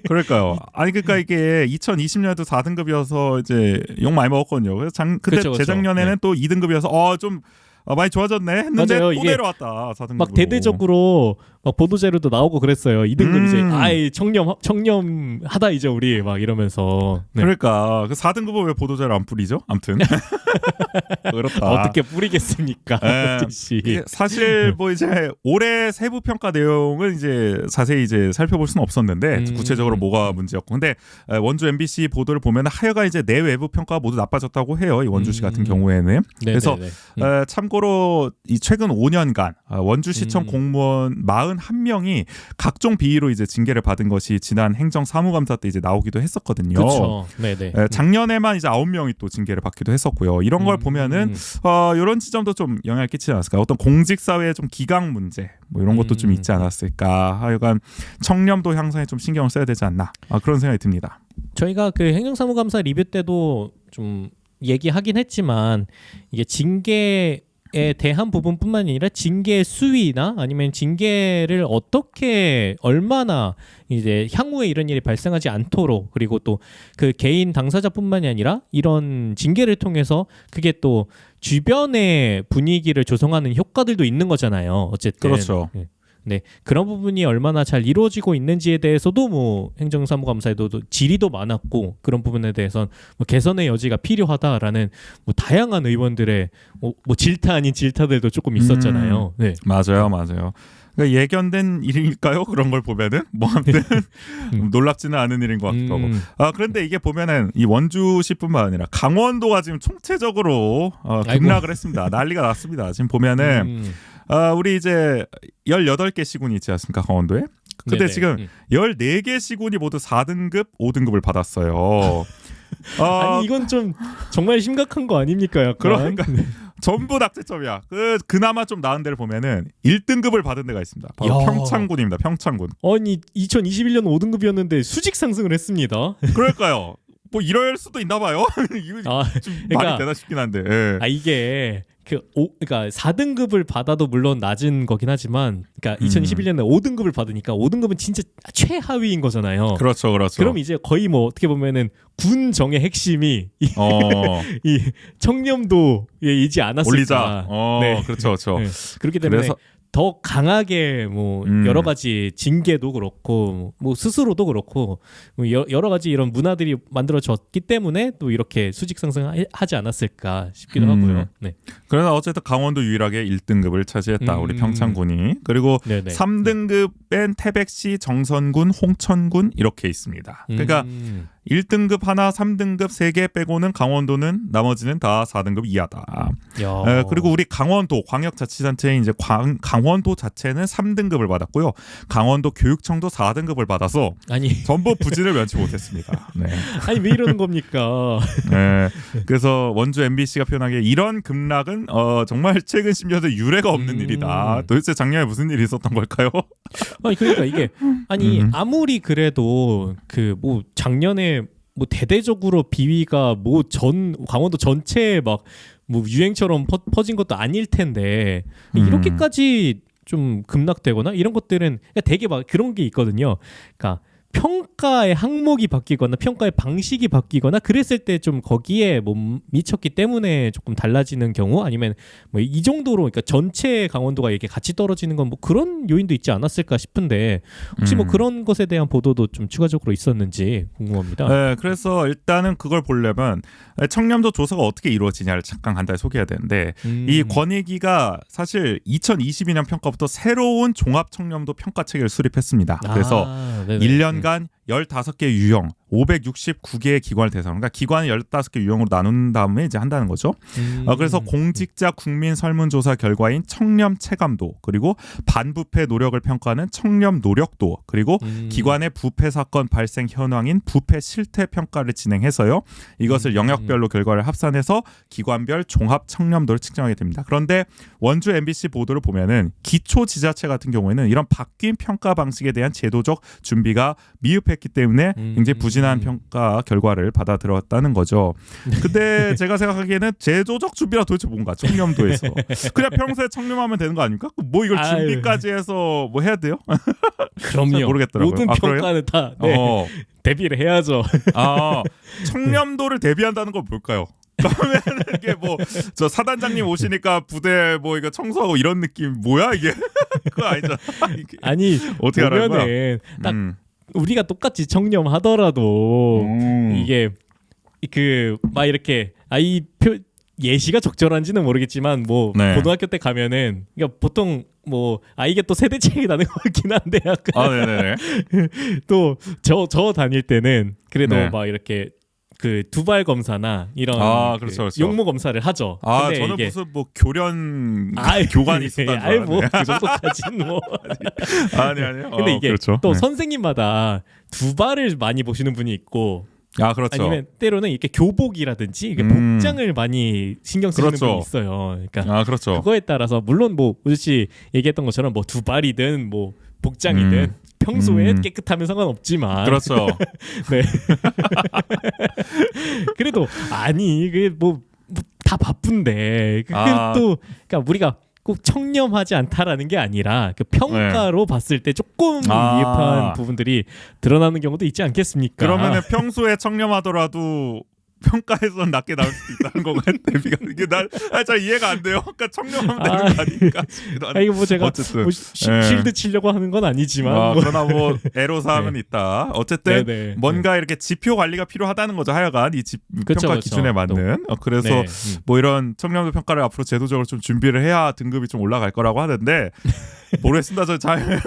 그러니까요. 아니 그러니까 이게 2020년에도 4등급이어서 이제 욕 많이 먹었거든요. 그래서 그때 그쵸. 재작년에는 네. 또 2등급이어서 좀 많이 좋아졌네 했는데 맞아요. 또 이게 내려왔다 4등급으로. 막 대대적으로 막 보도 자료도 나오고 그랬어요. 2등급 이제 아이 청렴하다 이제 우리 막 이러면서. 네. 그러니까 그 4등급은 왜 보도자료 안 뿌리죠? 아무튼 그렇다. 어떻게 뿌리겠습니까? 네. 씨. 이게 사실 뭐 이제 올해 세부 평가 내용은 이제 자세히 이제 살펴볼 수는 없었는데 구체적으로 뭐가 문제였고 근데 원주 MBC 보도를 보면 하여간 이제 내외부 평가가 모두 나빠졌다고 해요. 이 원주시 같은 경우에는. 그래서 참고로 이 최근 5년간 원주시청 공무원 41명이 각종 비위로 이제 징계를 받은 것이 지난 행정사무감사 때 이제 나오기도 했었거든요. 그렇죠. 네네. 작년에만 이제 9명이 또 징계를 받기도 했었고요. 이런 걸 보면은 이런 지점도 좀 영향을 끼치지 않았을까. 어떤 공직사회의 좀 기강 문제 뭐 이런 것도 좀 있지 않았을까. 하여간 청렴도 향상에 좀 신경을 써야 되지 않나. 그런 생각이 듭니다. 저희가 그 행정사무감사 리뷰 때도 좀 얘기하긴 했지만 이게 징계에 대한 부분뿐만 아니라 징계 수위나 아니면 징계를 어떻게 얼마나 이제 향후에 이런 일이 발생하지 않도록 그리고 또 그 개인 당사자뿐만이 아니라 이런 징계를 통해서 그게 또 주변의 분위기를 조성하는 효과들도 있는 거잖아요. 어쨌든 그렇죠. 네, 그런 부분이 얼마나 잘 이루어지고 있는지에 대해서도 뭐 행정사무감사에도 질의도 많았고 그런 부분에 대해서는 뭐 개선의 여지가 필요하다라는 뭐 다양한 의원들의 뭐 질타 아닌 질타들도 조금 있었잖아요. 네, 맞아요. 그러니까 예견된 일일까요? 그런 걸 보면은 뭐 아무튼 놀랍지는 않은 일인 것 같기도 하고. 그런데 이게 보면은 이 원주시뿐만 아니라 강원도가 지금 총체적으로 급락을 했습니다. 난리가 났습니다. 지금 보면은 우리 이제 18개 시군이 있지 않습니까? 강원도에. 근데 네네. 지금 14개 시군이 모두 4등급, 5등급을 받았어요. 아니 이건 좀 정말 심각한 거 아닙니까? 약간. 그러니까 전부 낙제점이야. 그나마 좀 나은 데를 보면은 1등급을 받은 데가 있습니다. 바로 야. 평창군입니다. 평창군. 아니 2021년 5등급이었는데 수직 상승을 했습니다. 그러니까요. 뭐 이럴 수도 있나 봐요. 이거 좀 말이 되나 싶긴 한데. 예. 이게 그러니까 4등급을 받아도 물론 낮은 거긴 하지만 그러니까 2021년에 5등급을 받으니까 5등급은 진짜 최하위인 거잖아요. 그렇죠. 그럼 이제 거의 뭐 어떻게 보면은 군정의 핵심이 이 청렴도이지 않았을까. 올리자. 네. 그렇죠. 네. 그렇기 때문에 그래서 더 강하게 뭐 여러 가지 징계도 그렇고 뭐 스스로도 그렇고 뭐 여러 가지 이런 문화들이 만들어졌기 때문에 또 이렇게 수직 상승하지 않았을까 싶기도 하고요. 네. 그래서 어쨌든 강원도 유일하게 1등급을 차지했다. 우리 평창군이. 그리고 네네. 3등급엔 태백시, 정선군, 홍천군 이렇게 있습니다. 그러니까 1등급 하나, 3등급 3개 빼고는 강원도는 나머지는 다 4등급 이하다. 그리고 우리 강원도 광역자치단체인 이제 강원도 자체는 3등급을 받았고요. 강원도 교육청도 4등급을 받아서 전부 부진을 면치 못했습니다. 네. 아니 왜 이러는 겁니까? 네. 그래서 원주 MBC가 표현하기에 이런 급락은 정말 최근 10년도 유례가 없는 일이다. 도대체 작년에 무슨 일이 있었던 걸까요? 아니 그러니까 이게 아무리 그래도 그 뭐 작년에 뭐 대대적으로 비위가 뭐 강원도 전체에 막 뭐 유행처럼 퍼진 것도 아닐 텐데 이렇게까지 좀 급락되거나 이런 것들은 되게 막 그런 게 있거든요. 그러니까 평가의 항목이 바뀌거나 평가의 방식이 바뀌거나 그랬을 때 좀 거기에 못 미쳤기 때문에 조금 달라지는 경우 아니면 뭐 이 정도로 그러니까 전체 강원도가 이렇게 같이 떨어지는 건 뭐 그런 요인도 있지 않았을까 싶은데 혹시 뭐 그런 것에 대한 보도도 좀 추가적으로 있었는지 궁금합니다. 네, 그래서 일단은 그걸 보려면 청렴도 조사가 어떻게 이루어지냐를 잠깐 간단히 소개해야 되는데 이 권익위가 사실 2022년 평가부터 새로운 종합 청렴도 평가 체계를 수립했습니다. 그래서 1년간 15개 유형 569개의 기관을 대상으로 그러니까 기관을 15개 유형으로 나눈 다음에 이제 한다는 거죠. 그래서 공직자 국민 설문조사 결과인 청렴 체감도 그리고 반부패 노력을 평가하는 청렴 노력도 그리고 기관의 부패 사건 발생 현황인 부패 실태 평가를 진행해서요. 이것을 영역별로 결과를 합산해서 기관별 종합 청렴도를 측정하게 됩니다. 그런데 원주 MBC 보도를 보면은 기초지자체 같은 경우에는 이런 바뀐 평가 방식에 대한 제도적 준비가 미흡했기 때문에 굉장히 부진을 부진한 평가 결과를 받아 들었다는 거죠. 근데 제가 생각하기에는 제도적 준비가 도대체 뭔가 청렴도에서 그냥 평소에 청렴하면 되는 거 아닙니까? 뭐 이걸 준비까지 해서 뭐 해야 돼요? 그럼요. 모르겠더라고요. 모든 평가는 다 대비를 해야죠. 청렴도를 대비한다는 건 뭘까요? 그러면 이게 뭐 저 사단장님 오시니까 부대 뭐 이거 청소하고 이런 느낌 뭐야 이게? 그거 아니잖아. 아니 어떻게 하라는 거야? 딱 우리가 똑같이 청렴하더라도 이게 그 막 이렇게 예시가 적절한지는 모르겠지만 뭐 고등학교 때 가면은 그러니까 보통 뭐 이게 또 세대 차이 나는 것 같긴 한데 약간 네네. 또 저 다닐 때는 그래도 막 이렇게 그 두발 검사나 이런 그렇죠. 용모 검사를 하죠. 근데 저는 이게 무슨 뭐 교련 교관이 있었다는 줄 뭐 그 정도까지는 뭐 아니요. 근데 이게 그렇죠. 또 선생님마다 두발을 많이 보시는 분이 있고 그렇죠. 아니면 때로는 이렇게 교복이라든지 이게 복장을 많이 신경 쓰시는 그렇죠. 분이 있어요. 그러니까 그렇죠. 그거에 따라서 물론 뭐 우주 씨 얘기했던 것처럼 뭐 두발이든 뭐 복장이든 평소에 깨끗하면 상관없지만 그렇죠. 네. 그래도 그게 뭐 다 바쁜데 또 그러니까 우리가 꼭 청렴하지 않다라는 게 아니라 그 평가로 봤을 때 조금 미흡한 부분들이 드러나는 경우도 있지 않겠습니까? 그러면은 평소에 청렴하더라도 평가에서는 낮게 나올 수도 있다는 건가요? 대비가 이게 잘 이해가 안 돼요. 그러니까 청렴하면 되는 거 아니니까. 이거 뭐 제가 어쨌든 뭐 실드 치려고 하는 건 아니지만 그러나 뭐 애로사항은 있다. 어쨌든 뭔가 이렇게 지표 관리가 필요하다는 거죠. 하여간 이 평가 기준에 맞는. 그래서 뭐 이런 청렴도 평가를 앞으로 제도적으로 좀 준비를 해야 등급이 좀 올라갈 거라고 하는데 모르겠습니다. 저 잘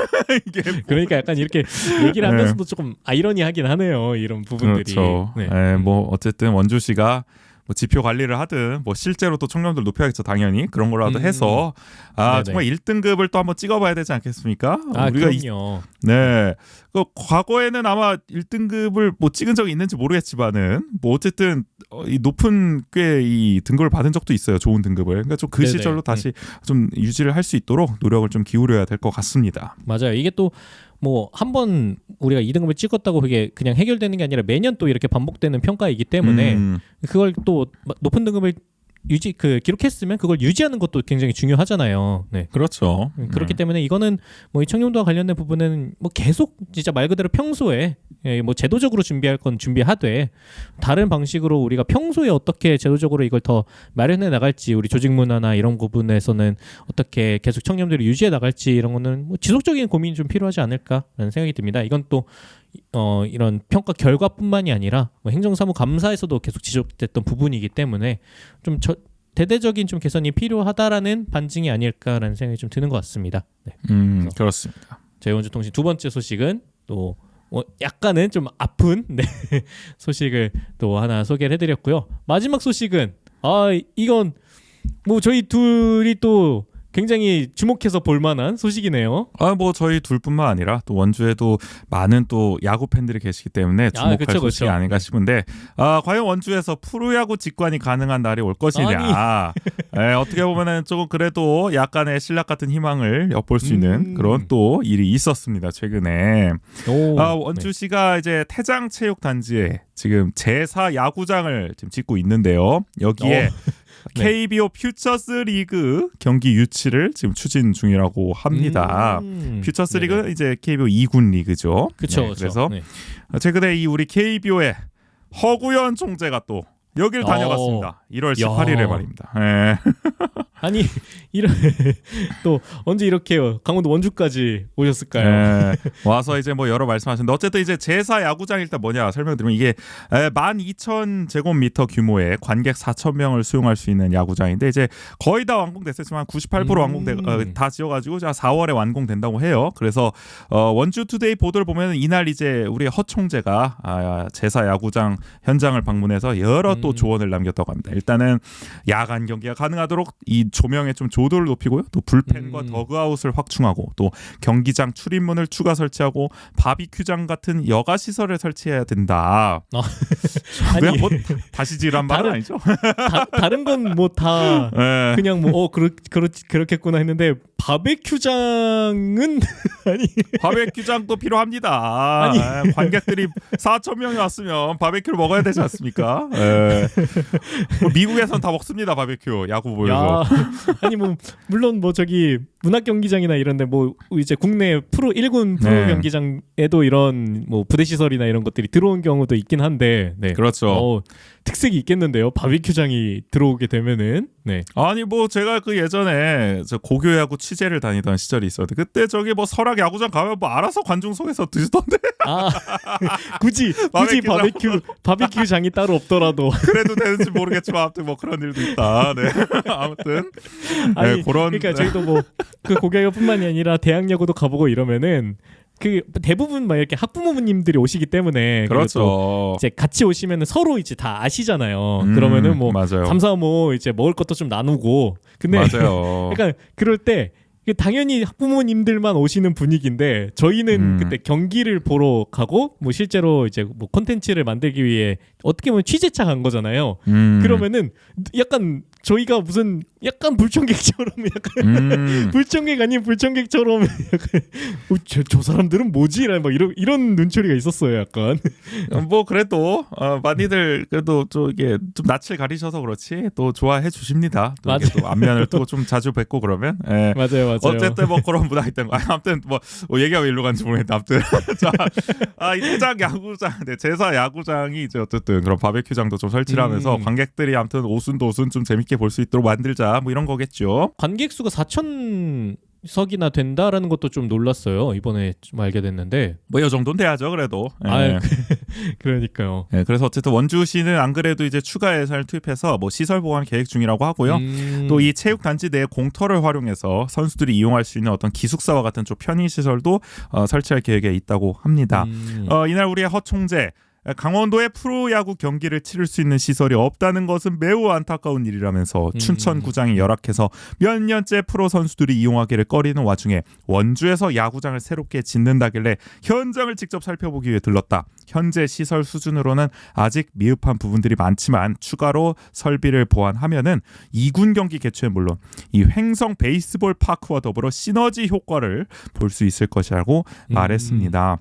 이게 그러니까 약간 이렇게 얘기를 하면서도 조금 아이러니하긴 하네요. 이런 부분들이. 그렇죠. 뭐 어쨌든 원주 씨가 뭐 지표 관리를 하든 뭐 실제로 또 청렴도를 높여야겠죠. 당연히 그런 거라도 해서 정말 1등급을 또 한번 찍어봐야 되지 않겠습니까? 우리가 그럼요. 그 과거에는 아마 1등급을 뭐 찍은 적이 있는지 모르겠지만은 뭐 어쨌든 이 높은 꽤 이 등급을 받은 적도 있어요. 좋은 등급을. 그러니까 좀 그 시절로 다시 좀 유지를 할 수 있도록 노력을 좀 기울여야 될 것 같습니다. 맞아요. 이게 또 뭐 한 번 우리가 2등급을 찍었다고 그게 그냥 해결되는 게 아니라 매년 또 이렇게 반복되는 평가이기 때문에 그걸 또 높은 등급을 기록했으면 그걸 유지하는 것도 굉장히 중요하잖아요. 네. 그렇죠. 그렇기 때문에 이거는 뭐 이 청렴도와 관련된 부분은 뭐 계속 진짜 말 그대로 평소에 뭐 제도적으로 준비할 건 준비하되 다른 방식으로 우리가 평소에 어떻게 제도적으로 이걸 더 마련해 나갈지 우리 조직 문화나 이런 부분에서는 어떻게 계속 청렴도를 유지해 나갈지 이런 거는 뭐 지속적인 고민이 좀 필요하지 않을까라는 생각이 듭니다. 이건 또 이런 평가 결과뿐만이 아니라 뭐 행정사무감사에서도 계속 지적됐던 부분이기 때문에 좀 대대적인 좀 개선이 필요하다라는 반증이 아닐까라는 생각이 좀 드는 것 같습니다. 네. 그렇습니다. 저희 원주통신 두 번째 소식은 또 약간은 좀 아픈 소식을 또 하나 소개를 해드렸고요. 마지막 소식은 이건 뭐 저희 둘이 또 굉장히 주목해서 볼만한 소식이네요. 뭐 저희 둘뿐만 아니라 또 원주에도 많은 또 야구 팬들이 계시기 때문에 주목할 소식이 아닌가 싶은데 과연 원주에서 프로야구 직관이 가능한 날이 올 것이냐. 어떻게 보면은 조금 그래도 약간의 신락 같은 희망을 엿볼 수 있는 그런 또 일이 있었습니다. 최근에 원주시가 이제 태장체육단지에 지금 제4 야구장을 지금 짓고 있는데요. 여기에 KBO 퓨처스 리그 경기 유치를 지금 추진 중이라고 합니다. 퓨처스 리그는 이제 KBO 2군 리그죠. 그렇죠. 그래서 최근에 이 우리 KBO의 허구현 총재가 또 여기를 다녀갔습니다. 1월 18일에 말입니다. 아니 또 언제 이렇게 강원도 원주까지 오셨을까요? 와서 이제 뭐 여러 말씀하셨는데 어쨌든 이제 제4 야구장 일단 뭐냐 설명드리면 이게 12,000제곱미터 규모의 관객 4,000명을 수용할 수 있는 야구장인데 이제 거의 다 완공됐었지만 98% 완공돼 다 지어가지고 4월에 완공된다고 해요. 그래서 원주투데이 보도를 보면 이날 이제 우리 허 총재가 제4 야구장 현장을 방문해서 여러 또 조언을 남겼다고 합니다. 일단은 야간 경기가 가능하도록 이 조명의 좀 조도를 높이고요. 또 불펜과 더그아웃을 확충하고 또 경기장 출입문을 추가 설치하고 바비큐장 같은 여가 시설을 설치해야 된다. 그냥 뭐 다시 지으란 말은 아니죠. 다른 건 뭐 다 그냥 뭐 그렇겠구나 했는데 바베큐장은 아니 바베큐장도 필요합니다. 관객들이 4천 명이 왔으면 바베큐를 먹어야 되지 않습니까? 뭐 미국에선 다 먹습니다 바베큐 야구 보여서. 아니 뭐 물론 뭐 저기 문학 경기장이나 이런데 뭐 이제 국내 프로 1군 프로 경기장에도 이런 뭐 부대 시설이나 이런 것들이 들어온 경우도 있긴 한데 네. 그렇죠. 특색이 있겠는데요. 바베큐장이 들어오게 되면은. 네. 아니 뭐 제가 그 예전에 저 고교 야구 취재를 다니던 시절이 있었는데 그때 저기 뭐 설악 야구장 가면 뭐 알아서 관중석에서 드시던데. 굳이 바베큐장이 따로 없더라도 그래도 되는지 모르겠지만 아무튼 뭐 그런 일도 있다. 네. 아무튼 아니, 네, 그런 그러니까 저희도 뭐 그 고교야구뿐만이 아니라 대학야구도 가보고 이러면은 그 대부분 막 이렇게 학부모님들이 오시기 때문에 그렇죠. 이제 같이 오시면은 서로 이제 다 아시잖아요. 그러면은 뭐 맞아요. 3, 4, 5 이제 먹을 것도 좀 나누고. 근데 맞아요. 그러니까 그럴 때 당연히 학부모님들만 오시는 분위기인데 저희는 그때 경기를 보러 가고 뭐 실제로 이제 뭐 콘텐츠를 만들기 위해 어떻게 보면 취재차 간 거잖아요. 그러면은 약간 저희가 무슨 약간 불청객처럼 약간 불청객 아닌 불청객처럼 약간 저 사람들은 뭐지? 막 이런 눈초리가 있었어요. 약간 뭐 그래도 많이들 그래도 좀 이게 좀 낯을 가리셔서 그렇지 또 좋아해 주십니다. 또 이게 또 안면을 또 좀 자주 뵙고 그러면 맞아요. 어쨌든 뭐 그런 문화가 있던 거. 아무튼 뭐 얘기가 왜 일로 간지 모르겠는데 아무튼 이 대장 야구장, 제사 야구장이 이제 어쨌든 그런 바베큐장도 좀 설치를 하면서 관객들이 아무튼 오순도순 좀 재밌게 볼 수 있도록 만들자 뭐 이런 거겠죠. 관객 수가 4,000석이나 된다라는 것도 좀 놀랐어요. 이번에 좀 알게 됐는데 뭐 이 정도는 돼야죠 그래도. 그러니까요. 네, 그래서 어쨌든 원주시는 안 그래도 이제 추가 예산을 투입해서 뭐 시설 보완 계획 중이라고 하고요. 또 이 체육단지 내 공터를 활용해서 선수들이 이용할 수 있는 어떤 기숙사와 같은 좀 편의 시설도 설치할 계획에 있다고 합니다. 이날 우리의 허 총재 강원도에 프로야구 경기를 치를 수 있는 시설이 없다는 것은 매우 안타까운 일이라면서 춘천구장이 열악해서 몇 년째 프로 선수들이 이용하기를 꺼리는 와중에 원주에서 야구장을 새롭게 짓는다길래 현장을 직접 살펴보기 위해 들렀다. 현재 시설 수준으로는 아직 미흡한 부분들이 많지만 추가로 설비를 보완하면은 2군 경기 개최는 물론 이 횡성 베이스볼 파크와 더불어 시너지 효과를 볼 수 있을 것이라고 말했습니다.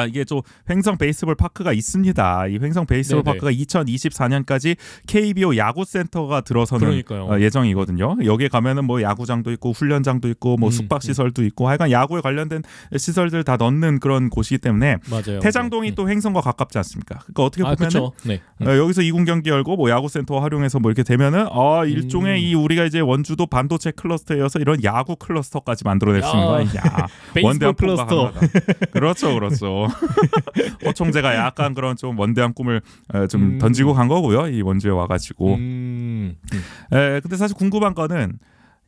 이게 좀 횡성 베이스볼 파크가 있습니다. 이 횡성 베이스볼 파크가 2024년까지 KBO 야구센터가 들어서는 예정이거든요. 여기에 가면은 뭐 야구장도 있고 훈련장도 있고 뭐 숙박 시설도 있고 하여간 야구에 관련된 시설들 다 넣는 그런 곳이기 때문에 태장동이 또 횡성과 가깝지 않습니까? 그러니까 어떻게 보면은 여기서 2군 경기 열고 뭐 야구센터 활용해서 뭐 이렇게 되면은 일종의 이 우리가 이제 원주도 반도체 클러스터여서 이런 야구 클러스터까지 만들어낼 수 있는 거야. 베이스볼 클러스터. 그렇죠. 허 총재가 약간 그런 좀 원대한 꿈을 좀 던지고 간 거고요. 이 원주에 와가지고. 근데 사실 궁금한 거는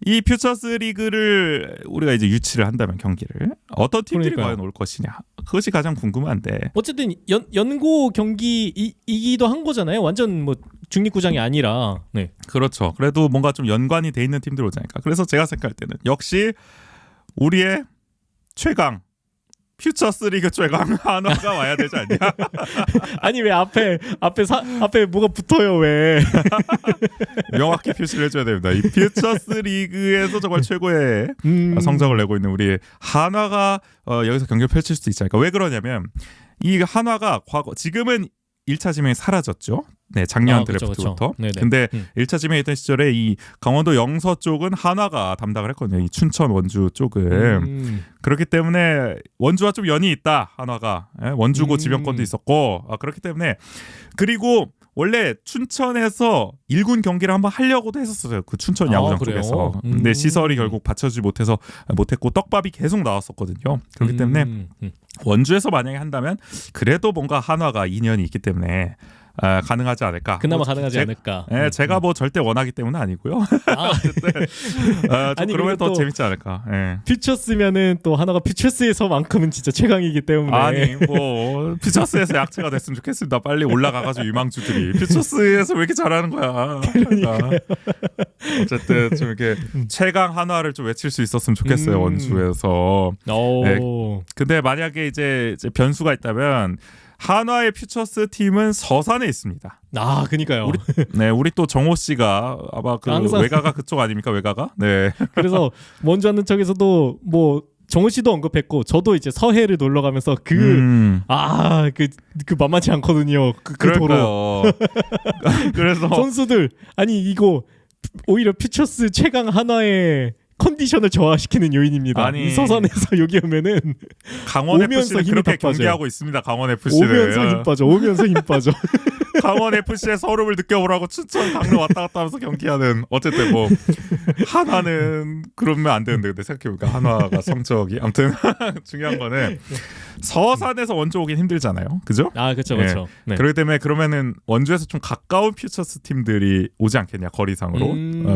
이 퓨처스 리그를 우리가 이제 유치를 한다면 경기를 어떤 팀들이 과연 올 것이냐 그것이 가장 궁금한데. 어쨌든 연고 경기이기도 한 거잖아요. 완전 뭐 중립구장이 아니라. 네. 그렇죠. 그래도 뭔가 좀 연관이 돼 있는 팀들 오지 않을까. 그래서 제가 생각할 때는 역시 우리의 최강. 퓨처스 리그 최강 한화가 와야 되지 않냐? 아니 왜 앞에 뭐가 붙어요 왜? 명확히 표시를 해줘야 됩니다. 이 퓨처스 리그에서 정말 최고의 성적을 내고 있는 우리 한화가 여기서 경기를 펼칠 수 있지 않을까? 왜 그러냐면 이 한화가 지금은 1차 지명이 사라졌죠. 네, 작년 드래프트부터. 근데 1차 지명이 있던 시절에 이 강원도 영서 쪽은 한화가 담당을 했거든요. 이 춘천 원주 쪽은. 그렇기 때문에 원주와 좀 연이 있다. 한화가. 원주고 지명권도 있었고. 그렇기 때문에 그리고 원래 춘천에서 1군 경기를 한번 하려고도 했었어요. 그 춘천 야구장 쪽에서. 근데 시설이 결국 받쳐주지 못했고 떡밥이 계속 나왔었거든요. 그렇기 때문에 원주에서 만약에 한다면 그래도 뭔가 한화가 인연이 있기 때문에 가능하지 않을까. 그나마 가능하지 않을까. 제가 뭐 절대 원하기 때문은 아니고요. 아니, 그러면 더 재밌지 않을까. 퓨처스면은 또 하나가 퓨처스에서만큼은 진짜 최강이기 때문에. 아니 뭐 퓨처스에서 약체가 됐으면 좋겠습니다. 빨리 올라가가지고 유망주들이 퓨처스에서 왜 이렇게 잘하는 거야. 그러니까. 어쨌든 좀 이렇게 최강 한화를 좀 외칠 수 있었으면 좋겠어요. 원주에서. 근데 만약에 이제 변수가 있다면. 한화의 퓨처스 팀은 서산에 있습니다. 아, 그니까요. 우리 또 정호 씨가 아마 그 항상- 외가가 그쪽 아닙니까? 외가가? 네. 그래서 먼저 하는 척에서도 뭐 정우 씨도 언급했고 저도 이제 서해를 놀러 가면서 그 만만치 않거든요. 그 도로 그래서 선수들 아니 이거 오히려 퓨처스 최강 하나의 컨디션을 저하시키는 요인입니다. 아니, 이 서산에서 여기 오면은 강원 오면서 FC는 힘이 그렇게 다 빠져요. 경기하고 있습니다. 강원 FC는 오면서 힘 빠져. 강원 FC의 서름을 느껴보라고 춘천 강릉 왔다 갔다 하면서 경기하는 어쨌든 뭐 한화는 그러면 안 되는데 근데 생각해보니까 한화가 성적이 아무튼 중요한 거는 서산에서 원주 오긴 힘들잖아요. 그죠? 아, 그렇죠. 네. 그렇기 때문에 그러면은 원주에서 좀 가까운 퓨처스 팀들이 오지 않겠냐 거리상으로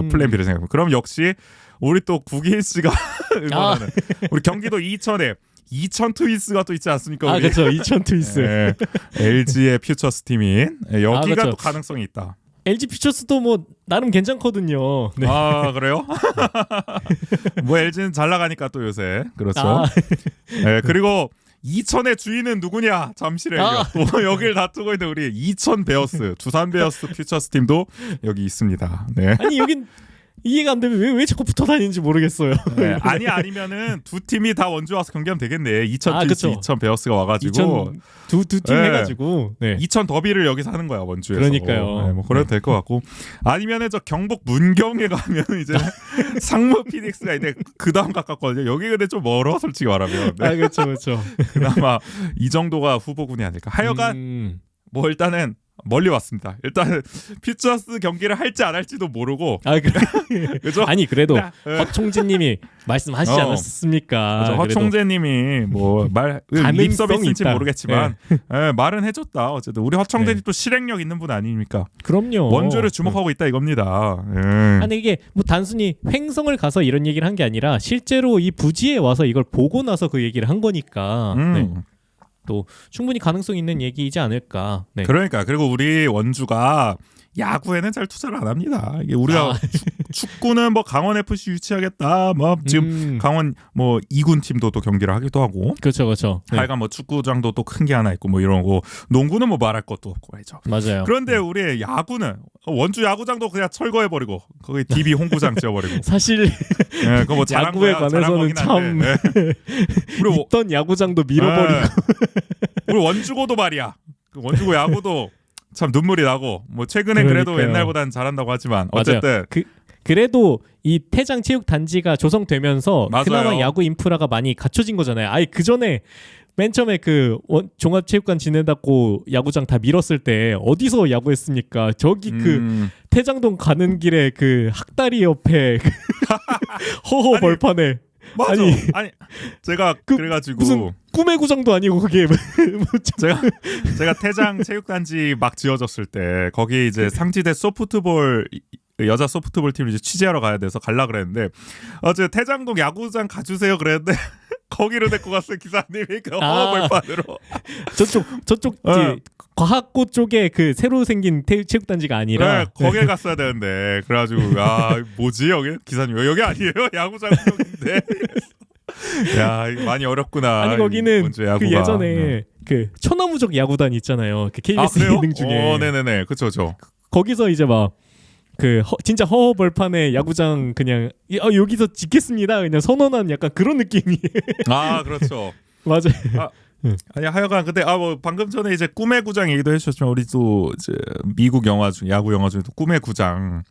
플랜 B를 생각해보면 그럼 역시 우리 또 국인 씨가 응원하는 우리 경기도 이천에 이천 트윈스가 또 있지 않습니까? 아, 우리? 그렇죠. 이천 트윈스. 네, LG의 퓨처스 팀인 여기가 그렇죠. 또 가능성이 있다. LG 퓨처스도 뭐 나름 괜찮거든요. 네. 아 그래요? 뭐 LG는 잘 나가니까 또 요새 그렇죠. 아. 네, 그리고 이천의 주인은 누구냐? 잠실에 또 여기를 다투고 있는 우리 이천 베어스, 두산 베어스 퓨처스 팀도 여기 있습니다. 네. 아니 여긴 이해가 안 되면 왜 자꾸 붙어 다니는지 모르겠어요. 네, 아니면은 두 팀이 다 원주 와서 경기하면 되겠네. 이천 트윈스, 그쵸. 이천 베어스가 와가지고 두팀 네. 해가지고 네. 이천 더비를 여기서 하는 거야 원주에서. 그러니까요. 네, 뭐 그래도 될 것 같고 아니면은 저 경북 문경에 가면 이제 상무 피닉스가 있는데 그 다음 가깝거든요. 여기 근데 좀 멀어 솔직히 말하면. 네. 아 그렇죠. 그나마 이 정도가 후보군이 아닐까. 하여간 뭐 일단은 멀리 왔습니다. 일단 퓨처스 경기를 할지 안 할지도 모르고. 아 그죠? 아니 그래도 네. 허총재님이 말씀하시지 않았습니까? 그렇죠. 허총재님이 뭐말 가능성이 립서비스인지 있다. 모르겠지만 네, 말은 해줬다. 어쨌든 우리 허총재님 또 실행력 있는 분 아닙니까? 그럼요. 원주를 주목하고 있다 이겁니다. 아니 이게 뭐 단순히 횡성을 가서 이런 얘기를 한 게 아니라 실제로 이 부지에 와서 이걸 보고 나서 그 얘기를 한 거니까 네. 또 충분히 가능성 있는 얘기이지 않을까. 네. 그러니까 그리고 우리 원주가 야구에는 잘 투자를 안 합니다. 이게 우리가 축구는 뭐 강원 FC 유치하겠다. 뭐 지금 강원 뭐 2군 팀도 또 경기를 하기도 하고. 그렇죠. 네. 하여간 뭐 축구장도 또 큰 게 하나 있고 뭐 이런 거. 농구는 뭐 말할 것도 없고 말이죠. 맞아요. 그런데 우리 야구는 원주 야구장도 그냥 철거해 버리고 거기 DB 홍구장 지어버리고. 사실 네, 그거 뭐 잘한 야구에 거야, 잘한 관해서는 거긴 참 한데. 네. 우리 있던 야구장도 밀어버리고. 우리 원주고도 말이야. 그 원주고 야구도 참 눈물이 나고 뭐 최근엔 그래도 그러니까요. 옛날보다는 잘한다고 하지만 어쨌든 그래도 이 태장 체육 단지가 조성되면서 맞아요. 그나마 야구 인프라가 많이 갖춰진 거잖아요. 아예 그 전에 맨 처음에 그 종합체육관 지낸다고 야구장 다 밀었을 때 어디서 야구했습니까? 저기 그 태장동 가는 길에 그 학다리 옆에 허허 벌판에 맞아. 아니 제가 그래가지고 무슨 꿈의 구장도 아니고 그게 제가 태장 체육단지 막 지어졌을 때 거기 이제 상지대 소프트볼 여자 소프트볼 팀을 이제 취재하러 가야 돼서 갈라 그랬는데 어제 태장동 야구장 가주세요 그랬는데 거기로 데리고 갔어요 기사님이 그 허벌판으로. 저쪽 과학고 쪽에 그 새로 생긴 체육단지가 아니라 네, 거기에 갔어야 되는데 그래가지고 뭐지 여기 기사님 여기 아니에요 야구장 쪽인데. 야 많이 어렵구나. 아니 거기는 야구가. 그 예전에 그 초나무적 야구단 있잖아요. 그 KBS 예능 중에. 네네네 그쵸. 거기서 이제 막 그 진짜 허허벌판에 야구장 그냥 여기서 짓겠습니다 그냥 선언한 약간 그런 느낌이. 아 그렇죠. 맞아요. 아니 하여간 근데 뭐 방금 전에 이제 꿈의 구장 얘기도 해주셨지만 우리 또 이제 미국 영화 중 야구 영화 중에 또 꿈의 구장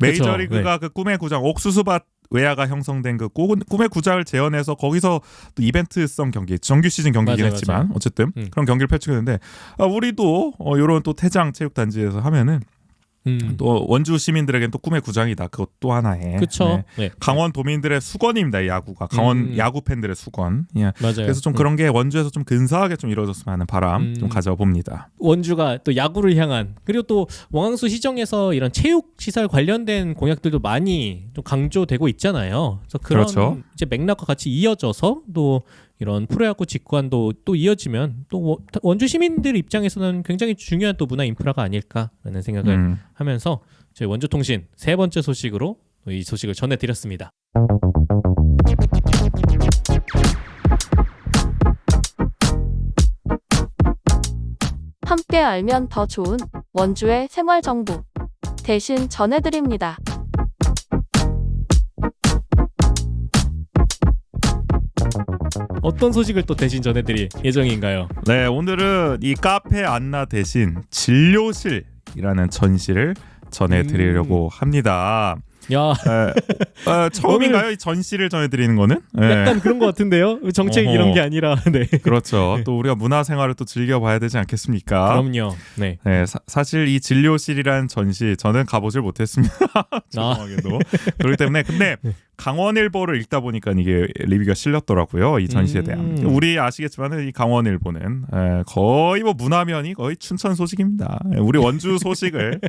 메이저리그가 그 꿈의 구장 옥수수밭 외야가 형성된 그 꿈의 구장을 재현해서 거기서 또 이벤트성 경기 정규 시즌 경기긴 했지만 어쨌든 그런 경기를 펼치게 되는데 우리도 이런 또 태장 체육단지에서 하면은 또 원주 시민들에게는 또 꿈의 구장이다. 그것 또 하나의. 그렇죠. 네. 강원 도민들의 수건입니다. 야구가 강원 야구 팬들의 수건. 예. 맞아요. 그래서 좀 그런 게 원주에서 좀 근사하게 좀 이루어졌으면 하는 바람 좀 가져봅니다. 원주가 또 야구를 향한 그리고 또 왕항수 시정에서 이런 체육 시설 관련된 공약들도 많이 좀 강조되고 있잖아요. 그래서 그런 그렇죠. 이제 맥락과 같이 이어져서 또 이런 프로야구 직관도 또 이어지면 또 원주 시민들 입장에서는 굉장히 중요한 또 문화 인프라가 아닐까라는 생각을 하면서 저희 원주통신 세 번째 소식으로 이 소식을 전해드렸습니다. 함께 알면 더 좋은 원주의 생활 정보 대신 전해드립니다. 어떤 소식을 또 대신 전해드릴 예정인가요? 네, 오늘은 이 카페 안나 대신 진료실이라는 전시를 전해드리려고 합니다. 야, 처음인가요? 이 전시를 전해드리는 거는? 네. 약간 그런 것 같은데요? 정책 어허. 이런 게 아니라. 네. 그렇죠. 또 우리가 문화생활을 또 즐겨봐야 되지 않겠습니까? 그럼요. 네. 네, 사실 이 진료실이라는 전시 저는 가보질 못했습니다. 죄송하게도. 그렇기 때문에 근데 강원일보를 읽다 보니까 이게 리뷰가 실렸더라고요. 이 전시에 대한. 우리 아시겠지만 이 강원일보는 거의 뭐 문화면이 거의 춘천 소식입니다. 우리 원주 소식을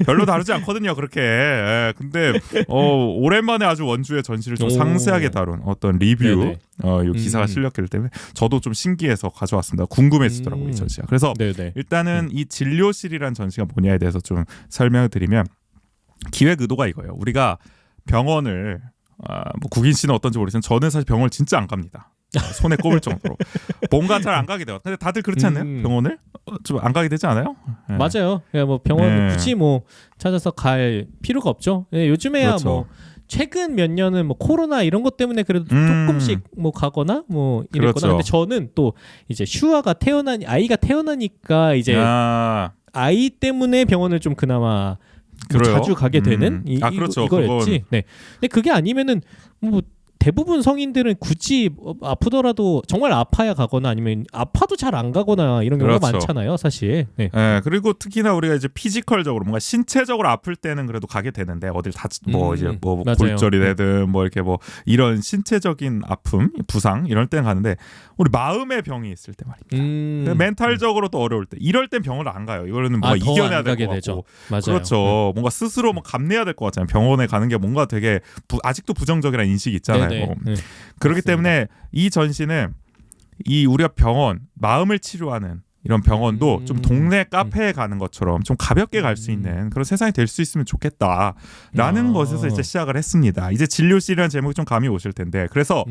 별로 다루지 않거든요. 그렇게. 근데 오랜만에 아주 원주의 전시를 좀 상세하게 다룬 어떤 리뷰 이 기사가 실렸기 때문에 저도 좀 신기해서 가져왔습니다. 궁금해지더라고요. 이 전시가. 그래서 네네. 일단은 이 진료실이라는 전시가 뭐냐에 대해서 좀 설명을 드리면 기획 의도가 이거예요. 우리가 병원을 뭐 국인 씨는 어떤지 모르지만 저는 사실 병원을 진짜 안 갑니다. 손에 꼽을 정도로 뭔가 잘 안 가게 돼요. 근데 다들 그렇지 않나요? 병원을 좀 안 가게 되지 않아요? 네. 맞아요. 그냥 뭐 병원 굳이 뭐 찾아서 갈 필요가 없죠. 네, 요즘에야 그렇죠. 뭐 최근 몇 년은 뭐 코로나 이런 것 때문에 그래도 조금씩 뭐 가거나 뭐 이랬거나. 그렇죠. 근데 저는 또 이제 아이가 태어나니까 이제 아이 때문에 병원을 좀 그나마 뭐 자주 가게 되는 그렇죠. 이거였지. 네. 근데 그게 아니면은 뭐 대부분 성인들은 굳이 아프더라도 정말 아파야 가거나 아니면 아파도 잘 안 가거나 이런 경우가 그렇죠. 많잖아요, 사실. 네. 그리고 특히나 우리가 이제 피지컬적으로 뭔가 신체적으로 아플 때는 그래도 가게 되는데 어딜 이제 뭐 맞아요. 골절이 되든 뭐 이렇게 뭐 이런 신체적인 아픔, 부상 이럴 때는 가는데 우리 마음의 병이 있을 때 말입니다. 멘탈적으로 또 어려울 때 이럴 땐 병원을 안 가요. 이거는 뭔가 이겨내야 될 것 같고. 되죠. 맞아요. 그렇죠. 뭔가 스스로 뭐 감내해야 될 것 같잖아요. 병원에 가는 게 뭔가 되게 아직도 부정적이라는 인식이 있잖아요. 네. 그렇기 때문에 이 전시는 이 우리가 병원 마음을 치료하는 이런 병원도 좀 동네 카페에 가는 것처럼 좀 가볍게 갈 수 있는 그런 세상이 될 수 있으면 좋겠다라는 것에서 이제 시작을 했습니다. 이제 진료실이라는 제목이 좀 감이 오실 텐데 그래서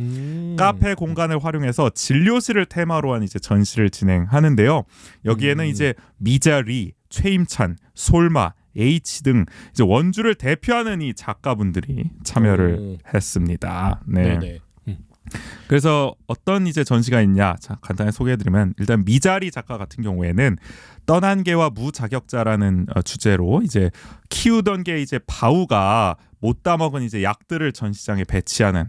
카페 공간을 활용해서 진료실을 테마로 한 이제 전시를 진행하는데요. 여기에는 이제 미자리, 최임찬, 솔마, H 등 이제 원주를 대표하는 이 작가분들이 참여를 했습니다. 네. 네네. 그래서 어떤 이제 전시가 있냐? 자, 간단히 소개해드리면 일단 미자리 작가 같은 경우에는 떠난 개와 무자격자라는 주제로 이제 키우던 게 이제 바우가 못 따먹은 이제 약들을 전시장에 배치하는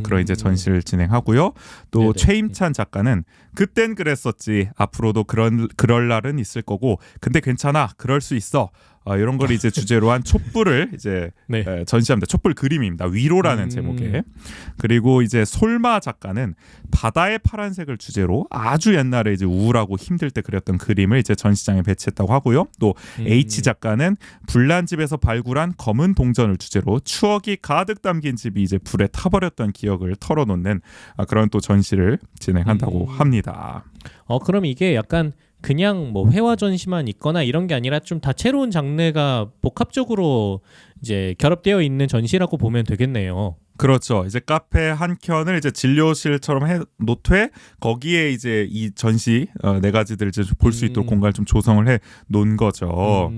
그런 이제 전시를 진행하고요. 또 네네. 최임찬 작가는 그땐 그랬었지 앞으로도 그럴 날은 있을 거고 근데 괜찮아 그럴 수 있어 이런 걸 이제 주제로 한 촛불을 이제 네. 전시합니다. 촛불 그림입니다. 위로라는 제목의. 그리고 이제 솔마 작가는 바다의 파란색을 주제로 아주 옛날에 이제 우울하고 힘들 때 그렸던 그림을 이제 전시장에 배치했다고 하고요. 또 H 작가는 불난 집에서 발굴한 검은 동전을 주제로 추억이 가득 담긴 집이 이제 불에 타버렸던 기억을 털어놓는 그런 또 전시를 진행한다고 합니다. 그럼 이게 약간 그냥 뭐 회화 전시만 있거나 이런 게 아니라 좀 다채로운 장르가 복합적으로 이제 결합되어 있는 전시라고 보면 되겠네요. 그렇죠. 이제 카페 한 켠을 이제 진료실처럼 해 놓되 거기에 이제 이 전시 네 가지들 이제 볼 수 있도록 공간을 좀 조성을 해 놓은 거죠.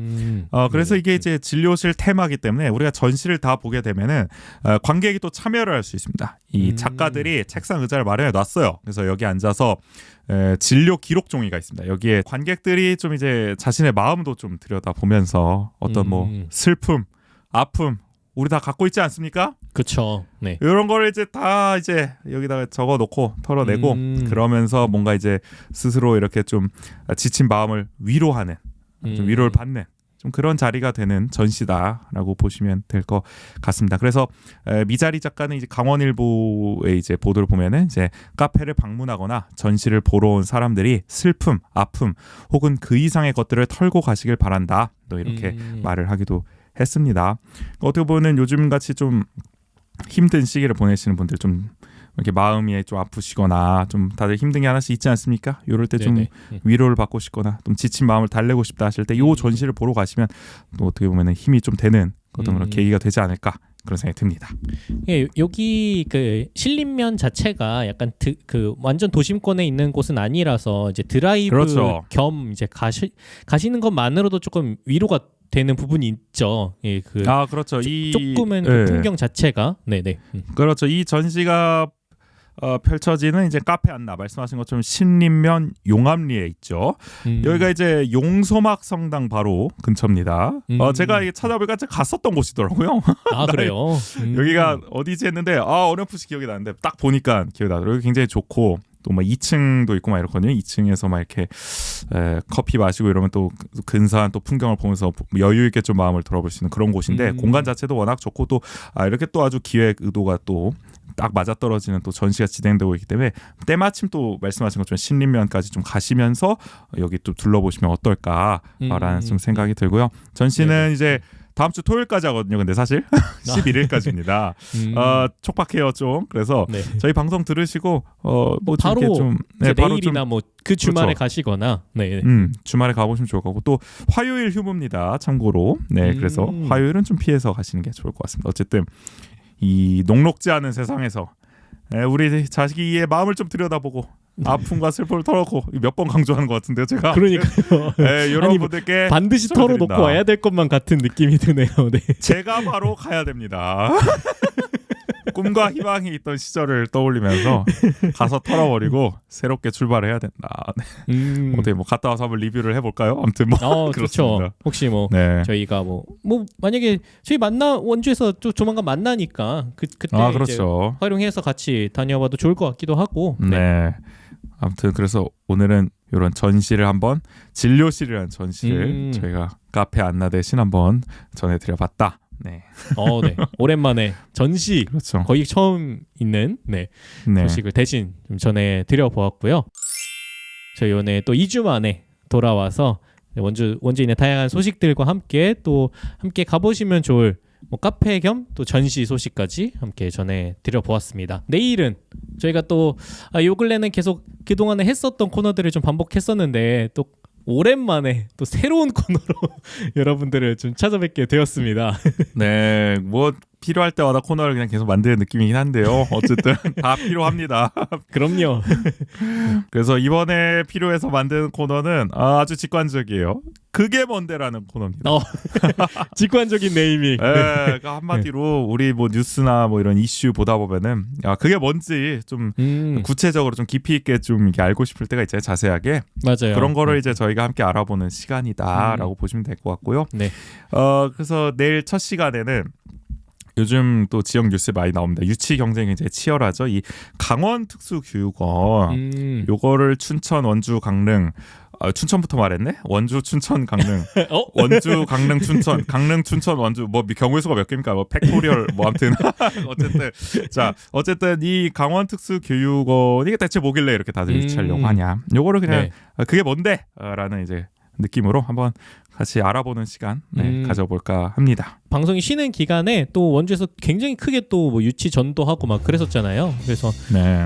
그래서 이게 이제 진료실 테마이기 때문에 우리가 전시를 다 보게 되면은 관객이 또 참여를 할 수 있습니다. 이 작가들이 책상 의자를 마련해 놨어요. 그래서 여기 앉아서 진료 기록 종이가 있습니다. 여기에 관객들이 좀 이제 자신의 마음도 좀 들여다 보면서 어떤 뭐 슬픔, 아픔 우리 다 갖고 있지 않습니까? 그렇죠. 네. 이런 거를 이제 다 이제 여기다가 적어 놓고 털어내고 그러면서 뭔가 이제 스스로 이렇게 좀 지친 마음을 위로하는 좀 위로를 받는 좀 그런 자리가 되는 전시다라고 보시면 될 것 같습니다. 그래서 미자리 작가는 이제 강원일보의 이제 보도를 보면은 이제 카페를 방문하거나 전시를 보러 온 사람들이 슬픔, 아픔 혹은 그 이상의 것들을 털고 가시길 바란다. 또 이렇게 말을 하기도 했습니다. 어떻게 보면 요즘 같이 좀 힘든 시기를 보내시는 분들 좀 이렇게 마음이 좀 아프시거나 좀 다들 힘든 게 하나씩 있지 않습니까? 이럴 때 좀 위로를 받고 싶거나 좀 지친 마음을 달래고 싶다 하실 때 이 전시를 보러 가시면 또 어떻게 보면 힘이 좀 되는 어떤 그런 계기가 되지 않을까 그런 생각이 듭니다. 예, 여기 그 신림면 자체가 약간 그 완전 도심권에 있는 곳은 아니라서 이제 드라이브 그렇죠. 겸 이제 가시는 것만으로도 조금 위로가 되는 부분이 있죠. 예, 그 그렇죠. 조금은 그 풍경 자체가 네네. 그렇죠. 이 전시가 펼쳐지는 이제 카페 안나 말씀하신 것처럼 신림면 용암리에 있죠. 여기가 이제 용소막 성당 바로 근처입니다. 제가 이게 찾아보니까 갔었던 곳이더라고요. 아 그래요. 여기가 어디지 했는데 어렴풋이 기억이 나는데 딱 보니까 기억이 나더라고요. 여기 굉장히 좋고 또 막 2층도 있고 막 이렇거든요. 2층에서 막 이렇게 커피 마시고 이러면 또 근사한 또 풍경을 보면서 여유 있게 좀 마음을 돌아볼 수 있는 그런 곳인데 공간 자체도 워낙 좋고 또 이렇게 또 아주 기획 의도가 또 딱 맞아떨어지는 또 전시가 진행되고 있기 때문에 때마침 또 말씀하신 것처럼 신림면까지 좀 가시면서 여기 또 둘러보시면 어떨까라는 좀 생각이 들고요. 전시는 이제 다음 주 토요일까지 하거든요. 근데 사실 11일까지입니다. 촉박해요 좀. 그래서 네. 저희 방송 들으시고 뭐 바로 좀 내일이나 뭐 그 주말에 그렇죠. 가시거나 네. 주말에 가보시면 좋을 것 같고 또 화요일 휴무입니다. 참고로. 네, 그래서 화요일은 좀 피해서 가시는 게 좋을 것 같습니다. 어쨌든 이 녹록지 않은 세상에서 우리 자식이의 마음을 좀 들여다보고 아픔과 슬픔을 털어놓고 몇 번 강조하는 것 같은데요, 제가. 그러니까요. 여러분들께 반드시 추천드립니다. 털어놓고 와야 될 것만 같은 느낌이 드네요. 네. 제가 바로 가야 됩니다. 꿈과 희망이 있던 시절을 떠올리면서 가서 털어버리고 새롭게 출발해야 된다. 네. 어떻게 뭐 갔다 와서 한번 리뷰를 해볼까요? 아무튼 뭐 그렇습니다. 그렇죠. 혹시 뭐 네. 저희가 뭐 만약에 저희 원주에서 또 조만간 만나니까 그때 그렇죠. 이제 활용해서 같이 다녀봐도 좋을 것 같기도 하고. 네. 아무튼 그래서 오늘은 이런 전시를 한번 진료실이라는 전시를 저희가 카페 안나 대신 한번 전해드려봤다. 네. 네. 오랜만에 전시 그렇죠. 거의 처음 있는 소식을 대신 좀 전해드려 보았고요. 저희 오늘 또 2주 만에 돌아와서 원주인의 다양한 소식들과 함께 또 함께 가보시면 좋을 뭐 카페 겸 또 전시 소식까지 함께 전해드려 보았습니다. 내일은 저희가 또 요 근래는 계속 그동안에 했었던 코너들을 좀 반복했었는데 또 오랜만에 또 새로운 코너로 여러분들을 좀 찾아뵙게 되었습니다. 네, 뭐 필요할 때마다 코너를 그냥 계속 만드는 느낌이긴 한데요. 어쨌든 다 필요합니다. 그럼요. 그래서 이번에 필요해서 만든 코너는 아주 직관적이에요. 그게 뭔데라는 코너입니다. 직관적인 네이밍. 그러니까 한마디로 우리 뭐 뉴스나 뭐 이런 이슈 보다 보면은 그게 뭔지 좀 구체적으로 좀 깊이 있게 좀 이렇게 알고 싶을 때가 있잖아요. 자세하게. 맞아요. 그런 거를 이제 저희가 함께 알아보는 시간이다라고 보시면 될 것 같고요. 네. 그래서 내일 첫 시간에는 요즘 또 지역 뉴스에 많이 나옵니다. 유치 경쟁이 이제 치열하죠. 이 강원 특수교육원 요거를 춘천, 원주, 강릉 춘천부터 말했네. 원주, 춘천, 강릉. 원주, 강릉, 춘천, 강릉, 춘천, 원주. 뭐 경우의 수가 몇 개입니까? 뭐 팩토리얼 뭐 아무튼 어쨌든 이 강원 특수교육원이 대체 뭐길래 이렇게 다들 유치하려고 하냐. 요거를 그냥 그게 뭔데?라는 이제 느낌으로 한번 같이 알아보는 시간 가져볼까 합니다. 방송이 쉬는 기간에 또 원주에서 굉장히 크게 또 뭐 유치 전도하고 막 그랬었잖아요. 그래서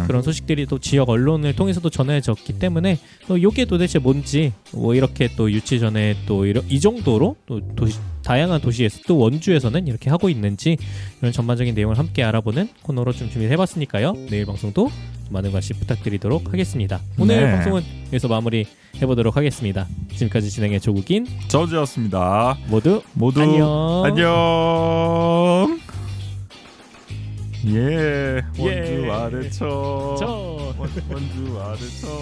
그런 소식들이 또 지역 언론을 통해서도 전해졌기 때문에 또 이게 도대체 뭔지 뭐 이렇게 또 유치 전에 또 이 정도로 또 다양한 도시에서 또 원주에서는 이렇게 하고 있는지 이런 전반적인 내용을 함께 알아보는 코너로 좀 준비해봤으니까요. 내일 방송도 많은 관심 부탁드리도록 하겠습니다. 오늘 방송은 여기서 마무리 해보도록 하겠습니다. 지금까지 진행의 조국인 저주였습니다. 모두 안녕. 원주 아래쳐. 원주 아래쳐.